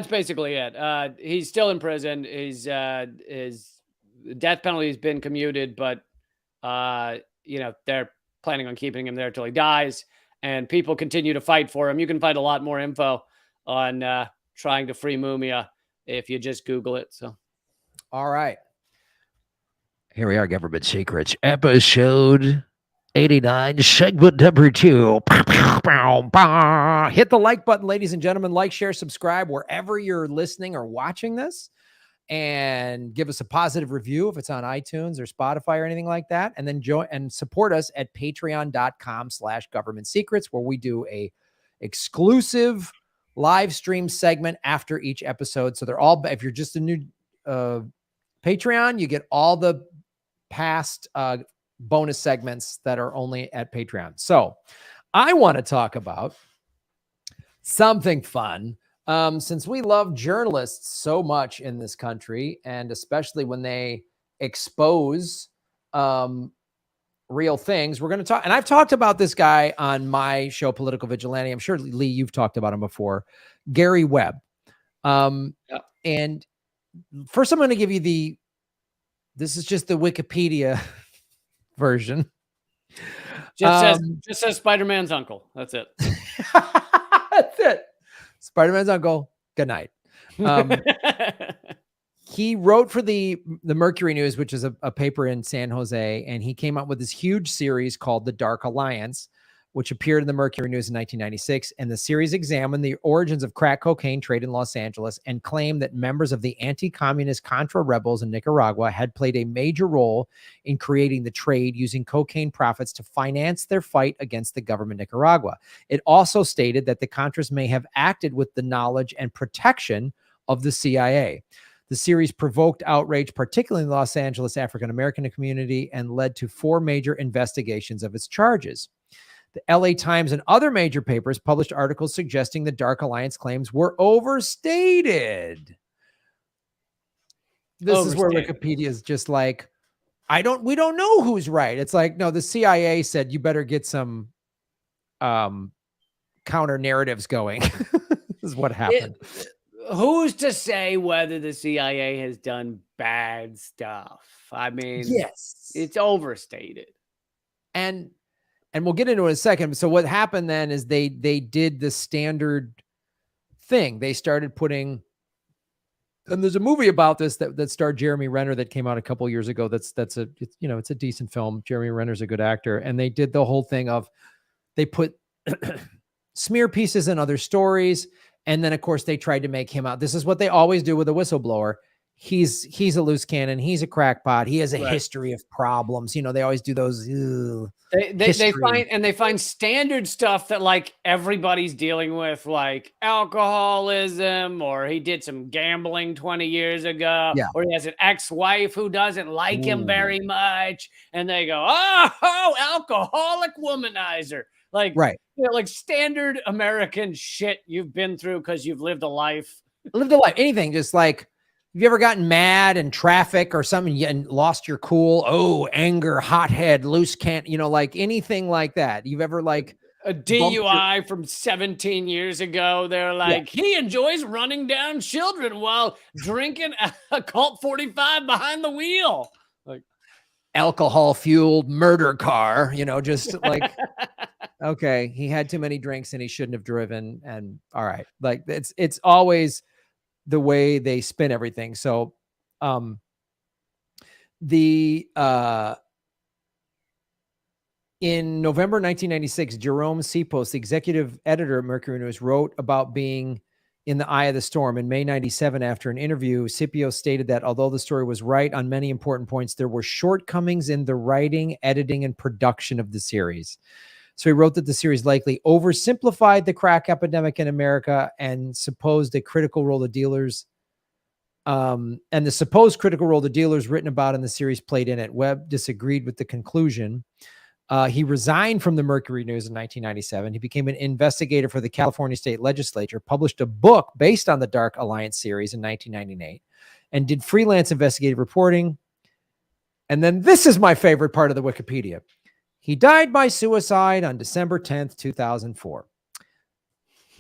Speaker 2: basically it. He's still in prison. His death penalty has been commuted, but they're planning on keeping him there till he dies, and people continue to fight for him. You can find a lot more info on trying to free Mumia if you just Google it. So,
Speaker 1: all right. Here we are, Government Secrets, episode 89, segment number 2. Hit the like button, ladies and gentlemen. Like, share, subscribe wherever you're listening or watching this. And give us a positive review if it's on iTunes or Spotify or anything like that. And then join and support us at patreon.com/government secrets, where we do a exclusive live stream segment after each episode. So they're all, if you're just a new Patreon, you get all the past bonus segments that are only at Patreon. So I want to talk about something fun. Since we love journalists so much in this country, and especially when they expose real things. We're going to talk, and I've talked about this guy on my show, Political Vigilante. I'm sure, Lee, you've talked about him before. Gary Webb. And first I'm going to give you this is just the Wikipedia version.
Speaker 2: Just says Spider-Man's uncle. That's it.
Speaker 1: That's it. Spider-Man's uncle. Good night. He wrote for the Mercury News, which is a paper in San Jose, and he came up with this huge series called The Dark Alliance, which appeared in the Mercury News in 1996. And the series examined the origins of crack cocaine trade in Los Angeles and claimed that members of the anti-communist Contra rebels in Nicaragua had played a major role in creating the trade, using cocaine profits to finance their fight against the government of Nicaragua. It also stated that the Contras may have acted with the knowledge and protection of the CIA. The series provoked outrage, particularly in the Los Angeles African-American community, and led to 4 major investigations of its charges. The LA Times and other major papers published articles suggesting the Dark Alliance claims were overstated. This is where Wikipedia is just like, we don't know who's right. It's like, no, the CIA said you better get some counter narratives going. This is what happened.
Speaker 2: Who's to say whether the CIA has done bad stuff? I mean,
Speaker 1: yes,
Speaker 2: it's overstated.
Speaker 1: And we'll get into it in a second. So what happened then is they did the standard thing. They started putting, and there's a movie about this that starred Jeremy Renner that came out a couple years ago. It's a decent film. Jeremy Renner's a good actor. And they did the whole thing of, they put smear pieces in other stories. And then, of course, they tried to make him out. This is what they always do with a whistleblower. He's a loose cannon. He's a crackpot. He has a history of problems. They always do those.
Speaker 2: They find standard stuff that like everybody's dealing with, like alcoholism, or he did some gambling 20 years ago, or he has an ex-wife who doesn't like him very much. And they go, oh, alcoholic womanizer. Like,
Speaker 1: right.
Speaker 2: Like standard American shit you've been through because you've lived a life.
Speaker 1: Anything. Just like, have you ever gotten mad in traffic or something and lost your cool? Oh, anger, hothead, loose can't, like anything like that. You've ever like
Speaker 2: a DUI from 17 years ago? They're like, he enjoys running down children while drinking a Colt 45 behind the wheel. Like
Speaker 1: alcohol fueled murder car, just like, okay, he had too many drinks and he shouldn't have driven. And all right, like it's always the way they spin everything. So, in November 1996, Jerome Seapost, the executive editor of Mercury News, wrote about being in the eye of the storm. In May 97, after an interview, Scipio stated that although the story was right on many important points, there were shortcomings in the writing, editing, and production of the series. So he wrote that the series likely oversimplified the crack epidemic in America and supposed a critical role of dealers. And the supposed critical role the dealers written about in the series played in it. Webb disagreed with the conclusion. He resigned from the Mercury News in 1997. He became an investigator for the California State Legislature, published a book based on the Dark Alliance series in 1998, and did freelance investigative reporting. And then this is my favorite part of the Wikipedia. He died by suicide on December 10th, 2004.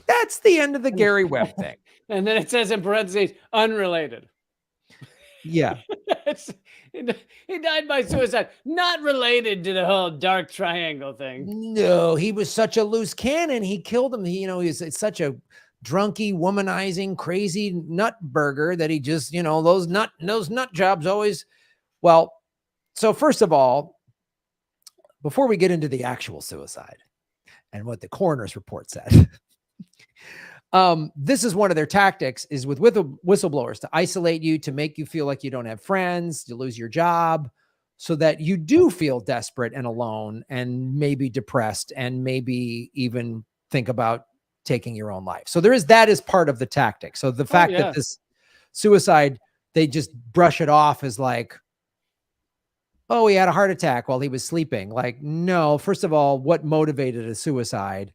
Speaker 1: That's the end of the Gary Webb thing.
Speaker 2: And then it says in parentheses, unrelated.
Speaker 1: Yeah.
Speaker 2: He died by suicide, not related to the whole dark triangle thing.
Speaker 1: No, he was such a loose cannon. He killed him. He's such a drunky, womanizing, crazy nut burger that he just, those nut jobs always. Well, so first of all, before we get into the actual suicide and what the coroner's report said, this is one of their tactics, is with whistleblowers, to isolate you, to make you feel like you don't have friends, to lose your job, so that you do feel desperate and alone and maybe depressed and maybe even think about taking your own life. So that is part of the tactic. So the fact that this suicide, they just brush it off as like, oh, he had a heart attack while he was sleeping. Like, no, first of all, what motivated a suicide?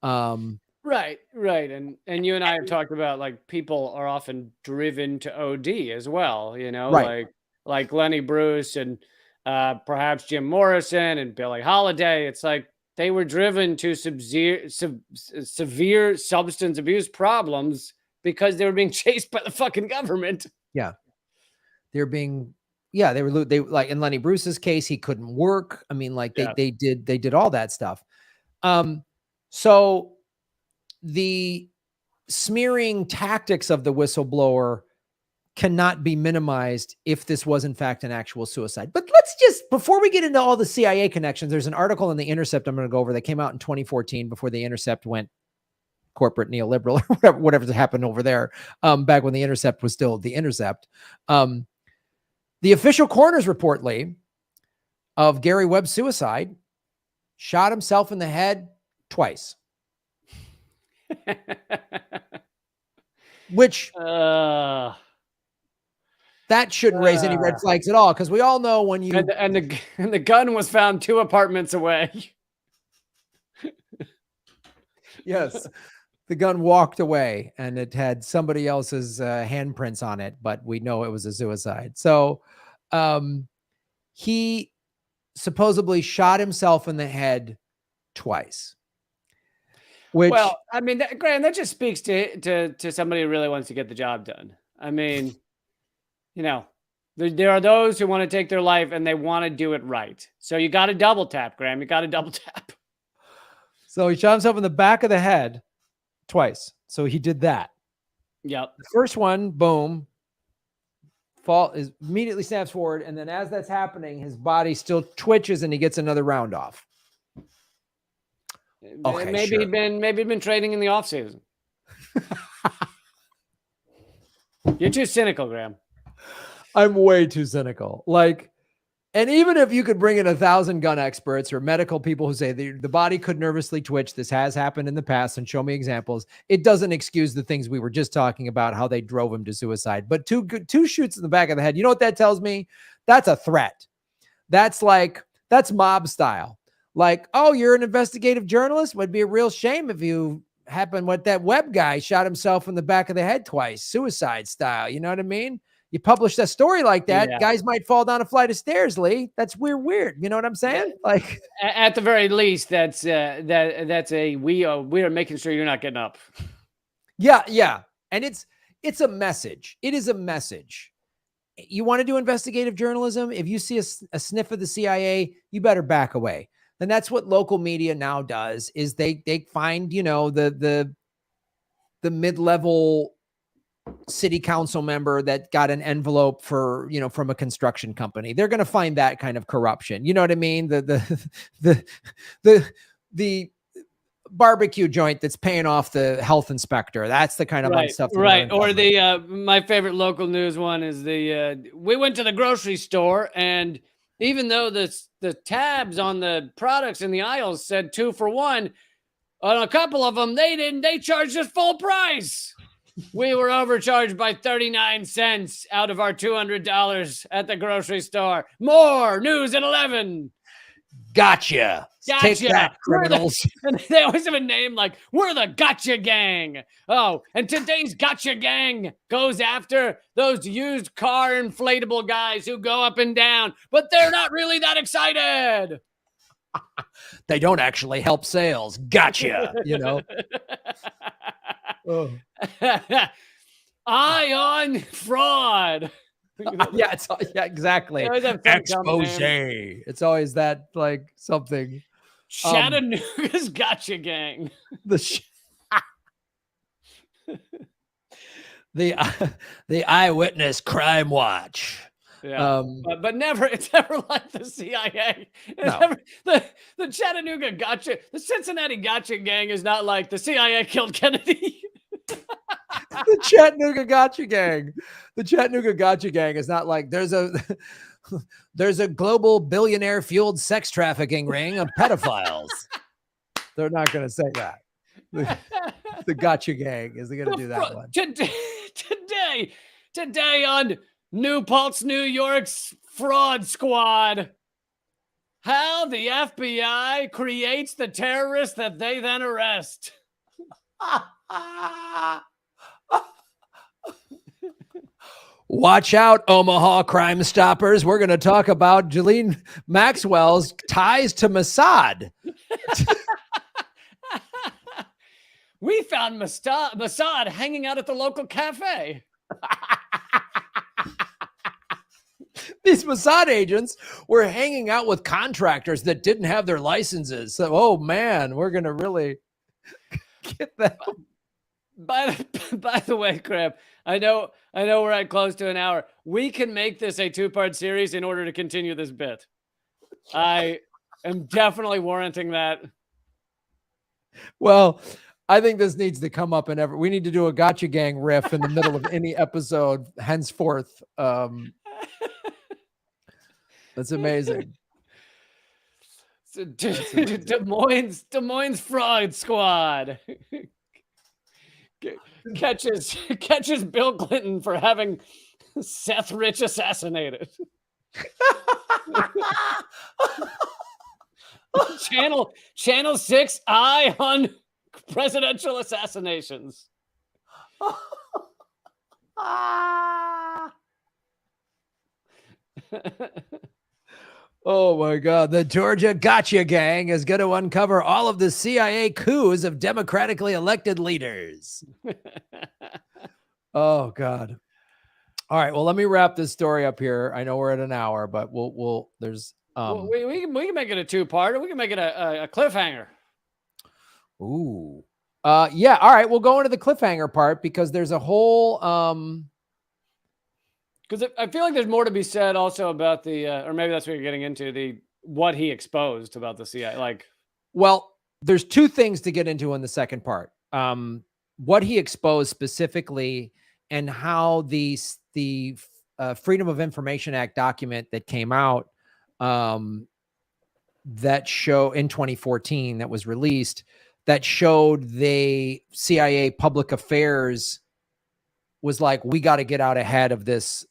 Speaker 2: Right. And you and I have talked about, like, people are often driven to OD as well,
Speaker 1: right.
Speaker 2: like Lenny Bruce and perhaps Jim Morrison and Billie Holiday. It's like they were driven to severe substance abuse problems because they were being chased by the fucking government.
Speaker 1: Yeah. They're being, yeah, they like in Lenny Bruce's case, he couldn't work. I mean, like they did all that stuff. So the smearing tactics of the whistleblower cannot be minimized if this was in fact an actual suicide. But let's just, before we get into all the CIA connections, there's an article in The Intercept I'm going to go over that came out in 2014 before The Intercept went corporate neoliberal or whatever happened over there, back when The Intercept was still The Intercept. The official coroner's report, Lee, of Gary Webb's suicide, shot himself in the head twice. Which that shouldn't raise any red flags at all, because we all know when you
Speaker 2: and the gun was found 2 apartments away.
Speaker 1: Yes, the gun walked away and it had somebody else's handprints on it, but we know it was a suicide. So he supposedly shot himself in the head twice. Which,
Speaker 2: well, I mean, Graham, that just speaks to somebody who really wants to get the job done. I mean, you know, there are those who want to take their life and they want to do it right. So you got to double tap, Graham. You got to double tap.
Speaker 1: So he shot himself in the back of the head twice. So he did that.
Speaker 2: Yep.
Speaker 1: The first one, boom, immediately snaps forward. And then as that's happening, his body still twitches and he gets another round off.
Speaker 2: Okay, maybe sure. Maybe he'd been training in the off season. You're too cynical, Graham.
Speaker 1: I'm way too cynical. Like, and even if you could bring in 1,000 gun experts or medical people who say the body could nervously twitch, this has happened in the past, and show me examples, it doesn't excuse the things we were just talking about, how they drove him to suicide. But two shoots in the back of the head, you know what that tells me? That's a threat. That's mob style. Like, oh, you're an investigative journalist? Would be a real shame if you happened what that Webb guy shot himself in the back of the head twice, suicide style. You know what I mean? You publish a story like that, yeah. Guys might fall down a flight of stairs, Lee. That's weird. You know what I'm saying? Like,
Speaker 2: at the very least, that's we are making sure you're not getting up.
Speaker 1: Yeah. And it's a message. It is a message. You want to do investigative journalism? If you see a sniff of the CIA, you better back away. And that's what local media now does, is they find, you know, the mid-level city council member that got an envelope for, you know, from a construction company. They're going to find that kind of corruption. You know what I mean? The barbecue joint that's paying off the health inspector. That's the kind of stuff.
Speaker 2: Right. Or my favorite local news one is we went to the grocery store, and even though the tabs on the products in the aisles said 2 for $1, on a couple of them, they charged us full price. We were overcharged by 39 cents out of our $200 at the grocery store. More news at 11.
Speaker 1: Gotcha. Take that, criminals.
Speaker 2: And they always have a name like, we're the Gotcha Gang. Oh, and today's Gotcha Gang goes after those used car inflatable guys who go up and down, but they're not really that excited.
Speaker 1: They don't actually help sales. Gotcha. You know. Oh.
Speaker 2: Ion fraud.
Speaker 1: Yeah, exactly. Expose. It's always that, like, something.
Speaker 2: Chattanooga's Gotcha Gang.
Speaker 1: The Eyewitness Crime Watch.
Speaker 2: Yeah, but never. It's never like the CIA.
Speaker 1: No.
Speaker 2: The Chattanooga Gotcha. The Cincinnati Gotcha Gang is not like the CIA killed Kennedy.
Speaker 1: The Chattanooga Gotcha Gang. The Chattanooga Gotcha Gang is not like there's a global billionaire fueled sex trafficking ring of pedophiles. They're not going to say that. The Gotcha Gang is going to do that one.
Speaker 2: Today on New Paltz, New York's Fraud Squad. How the FBI creates the terrorists that they then arrest.
Speaker 1: Watch out, Omaha Crime Stoppers. We're going to talk about Ghislaine Maxwell's ties to Mossad.
Speaker 2: We found Mossad hanging out at the local cafe.
Speaker 1: These Mossad agents were hanging out with contractors that didn't have their licenses. So, oh man, we're going to really get that.
Speaker 2: By the way, Crab, I know we're at close to an hour. We can make this a 2-part series in order to continue this bit. I am definitely warranting that.
Speaker 1: Well, I think this needs to come up in we need to do a Gotcha Gang riff in the middle of any episode henceforth. That's amazing.
Speaker 2: So, Des Moines Fraud Squad catches Bill Clinton for having Seth Rich assassinated. Channel 6 eye on presidential assassinations.
Speaker 1: Oh my God. The Georgia Gotcha Gang is going to uncover all of the CIA coups of democratically elected leaders. Oh God. All right. Well, let me wrap this story up here. I know we're at an hour, but there's,
Speaker 2: we can make it a 2-part. We can make it a cliffhanger.
Speaker 1: Ooh. Yeah. All right. We'll go into the cliffhanger part because there's a whole,
Speaker 2: because I feel like there's more to be said also about the, or maybe that's what you're getting into, what he exposed about the CIA.
Speaker 1: Well, there's 2 things to get into in the second part. What he exposed specifically and how the Freedom of Information Act document that came out that show in 2014 that was released that showed the CIA public affairs was like, we got to get out ahead of this,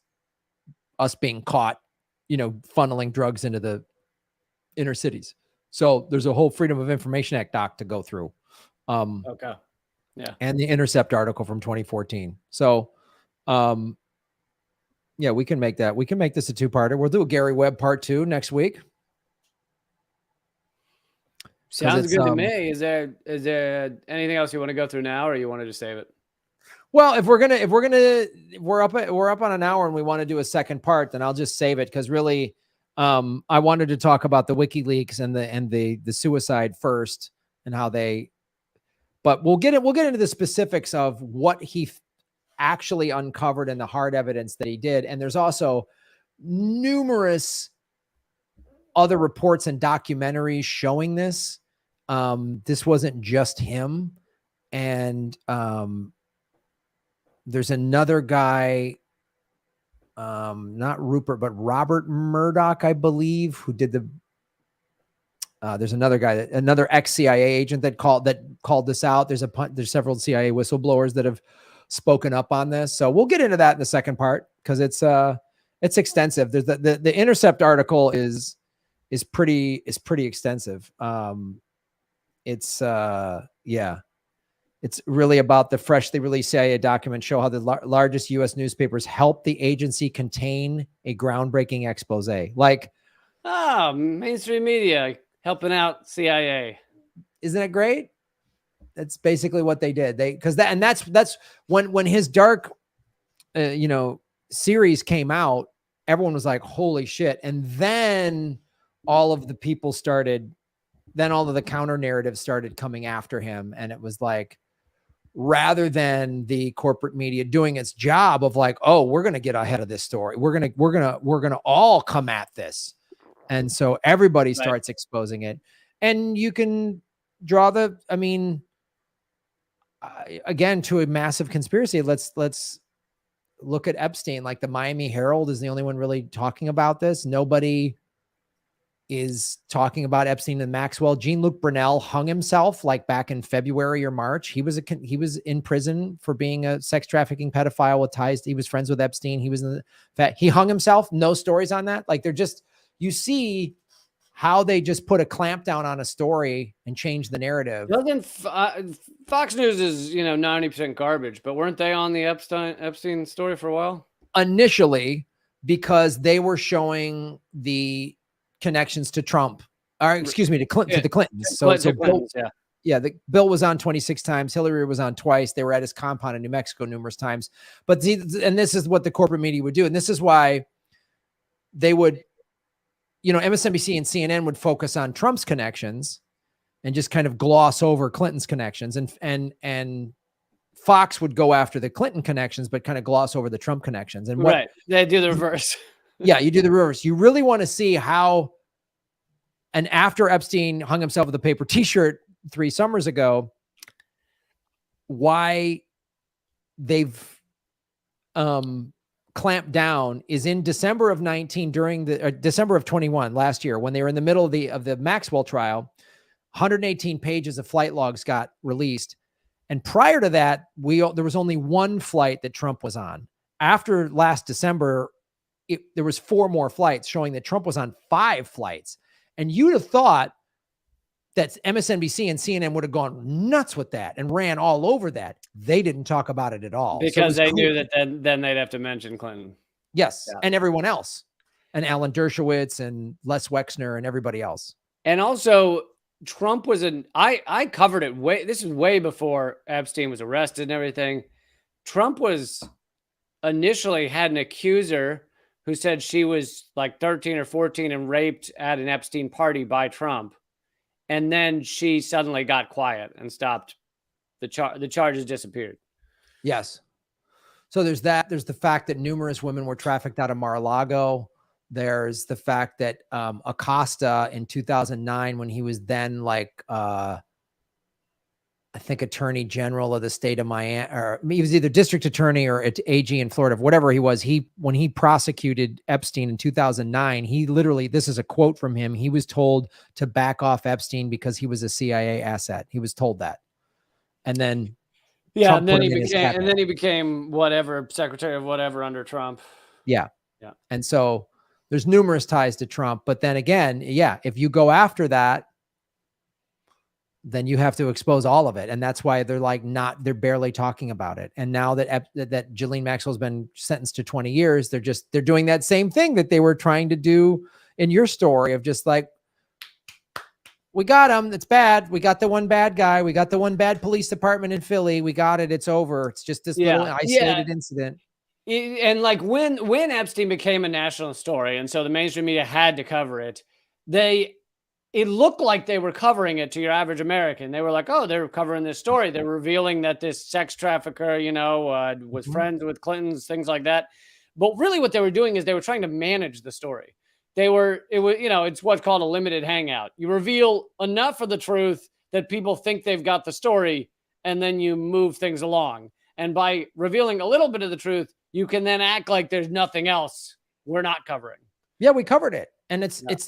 Speaker 1: us being caught, funneling drugs into the inner cities. So there's a whole Freedom of Information Act doc to go through.
Speaker 2: Okay. Yeah.
Speaker 1: And the Intercept article from 2014. So, yeah, we can make that. We can make this a 2-parter. We'll do a Gary Webb part 2 next week.
Speaker 2: Sounds good to me. Is there anything else you want to go through now, or you want to just save it?
Speaker 1: Well, if we're up on an hour and we want to do a second part, then I'll just save it because really, I wanted to talk about the WikiLeaks and the suicide first and how they. But we'll get into the specifics of what he actually uncovered and the hard evidence that he did. And there's also numerous other reports and documentaries showing this. This wasn't just him. And there's another guy, not Rupert, but Robert Murdoch, I believe, who did there's another guy, another ex-CIA agent that called this out. There's several CIA whistleblowers that have spoken up on this. So we'll get into that in the second part because it's extensive. There's the Intercept article is pretty extensive. It's really about the freshly released CIA documents show how the largest U.S. newspapers helped the agency contain a groundbreaking expose.
Speaker 2: Mainstream media helping out CIA.
Speaker 1: Isn't it great? That's basically what they did. That's when his dark, series came out, everyone was like, holy shit. And then all of the people all of the counter narratives started coming after him. And it was like, rather than the corporate media doing its job of like, oh, we're going to get ahead of this story. We're going to all come at this. And so everybody starts exposing it. And you can draw again, to a massive conspiracy. Let's look at Epstein. Like the Miami Herald is the only one really talking about this. Nobody is talking about Epstein and Maxwell. Jean-Luc Brunel hung himself like back in February or March. He was in prison for being a sex trafficking pedophile with ties. He was friends with Epstein. He hung himself. No stories on that. Like you see how they just put a clamp down on a story and change the narrative.
Speaker 2: Fox News is 90% garbage, but weren't they on the Epstein story for a while?
Speaker 1: initially because they were showing the connections to Trump, or excuse me, to Clinton, to the Clintons. So Bill, Bill was on 26 times. Hillary was on twice. They were at his compound in New Mexico numerous times. But and this is what the corporate media would do. And this is why they would, MSNBC and CNN would focus on Trump's connections and just kind of gloss over Clinton's connections. And Fox would go after the Clinton connections, but kind of gloss over the Trump connections. And
Speaker 2: they do the reverse.
Speaker 1: Yeah, you do the reverse. You really want to see how, and after Epstein hung himself with a paper t-shirt 3 summers ago, why they've clamped down is in December of 19, December of 21 last year, when they were in the middle of the Maxwell trial. 118 pages of flight logs got released. And prior to that, there was only one flight that Trump was on. After last December, there was 4 more flights showing that Trump was on 5 flights. And you'd have thought that MSNBC and CNN would have gone nuts with that and ran all over that. They didn't talk about it at all.
Speaker 2: Because they knew that then they'd have to mention Clinton.
Speaker 1: Yes, yeah. And everyone else. And Alan Dershowitz and Les Wexner and everybody else.
Speaker 2: And also, Trump was I covered it this is way before Epstein was arrested and everything. Trump was initially had an accuser who said she was like 13 or 14 and raped at an Epstein party by Trump. And then she suddenly got quiet and stopped. The charges disappeared.
Speaker 1: Yes. So there's that. There's the fact that numerous women were trafficked out of Mar-a-Lago. There's the fact that Acosta in 2009, when he was then I think Attorney General of the state of Miami, or he was either district attorney or AG in Florida, whatever he was. When he prosecuted Epstein in 2009, he literally, this is a quote from him, he was told to back off Epstein because he was a CIA asset. He was told that. And then,
Speaker 2: yeah, and then he became whatever, secretary of whatever under Trump.
Speaker 1: Yeah. Yeah. And so there's numerous ties to Trump, but then again, yeah, if you go after that, then you have to expose all of it. And that's why they're barely talking about it. And now that Ghislaine Maxwell's been sentenced to 20 years, they're doing that same thing that they were trying to do in your story of just like, we got him. It's bad. We got the one bad guy. We got the one bad police department in Philly. We got it. It's over. It's just this little isolated incident.
Speaker 2: And like when Epstein became a national story, and so the mainstream media had to cover it, it looked like they were covering it to your average American. They were like, oh, they're covering this story. They're revealing that this sex trafficker, was friends with Clintons, things like that. But really what they were doing is they were trying to manage the story. It's what's called a limited hangout. You reveal enough of the truth that people think they've got the story, and then you move things along. And by revealing a little bit of the truth, you can then act like there's nothing else we're not covering.
Speaker 1: Yeah, we covered it. And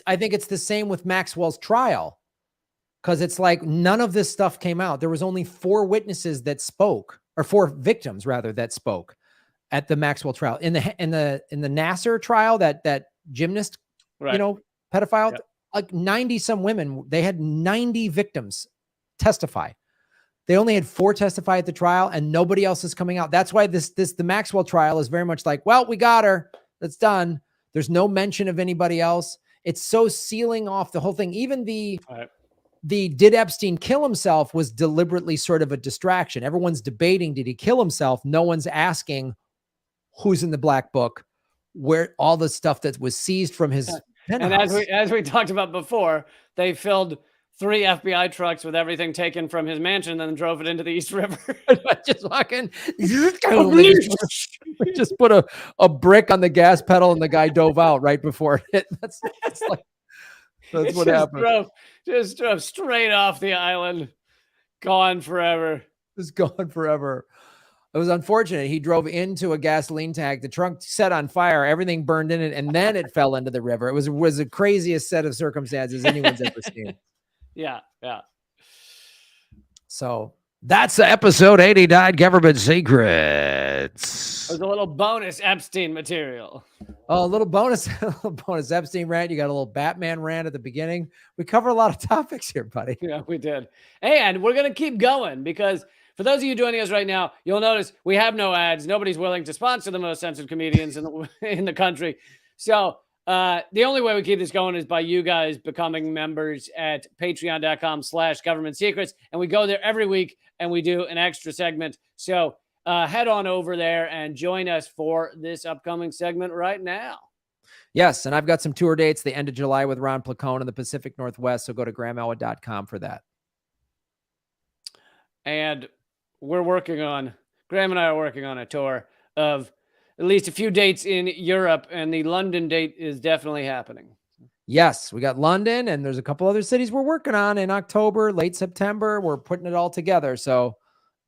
Speaker 1: I think it's the same with Maxwell's trial, because it's like none of this stuff came out. There was only 4 witnesses that spoke, or 4 victims rather, that spoke at the Maxwell trial. In the Nassar trial, that gymnast, pedophile, like 90 some women, they had 90 victims testify. They only had 4 testify at the trial, and nobody else is coming out. That's why the Maxwell trial is very much like, well, we got her. That's done. There's no mention of anybody else. It's so sealing off the whole thing. Even the did Epstein kill himself was deliberately sort of a distraction. Everyone's debating, did he kill himself? No one's asking who's in the black book, where all the stuff that was seized from his penthouse.
Speaker 2: And as we talked about before, they filled 3 FBI trucks with everything taken from his mansion, and then drove it into the East River.
Speaker 1: Just walking. Just put a brick on the gas pedal, and the guy dove out right before it hit. That's what happened.
Speaker 2: Just drove straight off the island, gone forever.
Speaker 1: Just gone forever. It was unfortunate. He drove into a gasoline tank. The trunk set on fire. Everything burned in it, and then it fell into the river. It was the craziest set of circumstances anyone's ever seen.
Speaker 2: Yeah.
Speaker 1: So that's episode 89, Government Secrets.
Speaker 2: There's a little bonus Epstein material.
Speaker 1: Oh, a little bonus Epstein rant. You got a little Batman rant at the beginning. We cover a lot of topics here, buddy.
Speaker 2: Yeah, we did. And we're going to keep going, because For those of you joining us right now, you'll notice we have no ads. Nobody's willing to sponsor the most censored comedians in the country. So the only way we keep this going is by you guys becoming members at patreon.com/government secrets. And we go there every week and we do an extra segment. So head on over there and join us for this upcoming segment right now.
Speaker 1: Yes, and I've got some tour dates the end of July with Ron Placone in the Pacific Northwest, so go to grahamelwood.com for that.
Speaker 2: And Graham and I are working on a tour of at least a few dates in Europe, and the London date is definitely happening.
Speaker 1: Yes, we got London, and there's a couple other cities we're working on in October, late September. We're putting it all together. So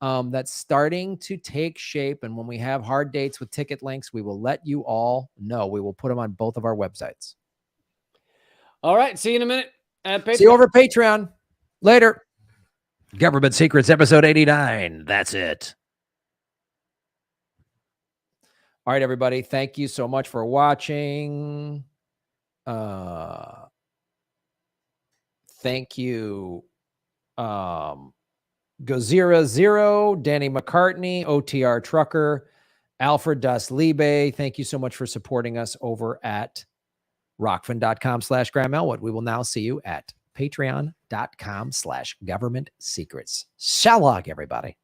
Speaker 1: that's starting to take shape. And when we have hard dates with ticket links, we will let you all know. We will put them on both of our websites.
Speaker 2: All right. See you in a minute at Patreon.
Speaker 1: See you over at Patreon. Later. Government Secrets, episode 89. That's it. All right, everybody. Thank you so much for watching. Thank you. Gozira Zero, Danny McCartney, OTR Trucker, Alfred Das Liebe. Thank you so much for supporting us over at rockfin.com/Graham Elwood. We will now see you at patreon.com/government secrets. Shalom, everybody.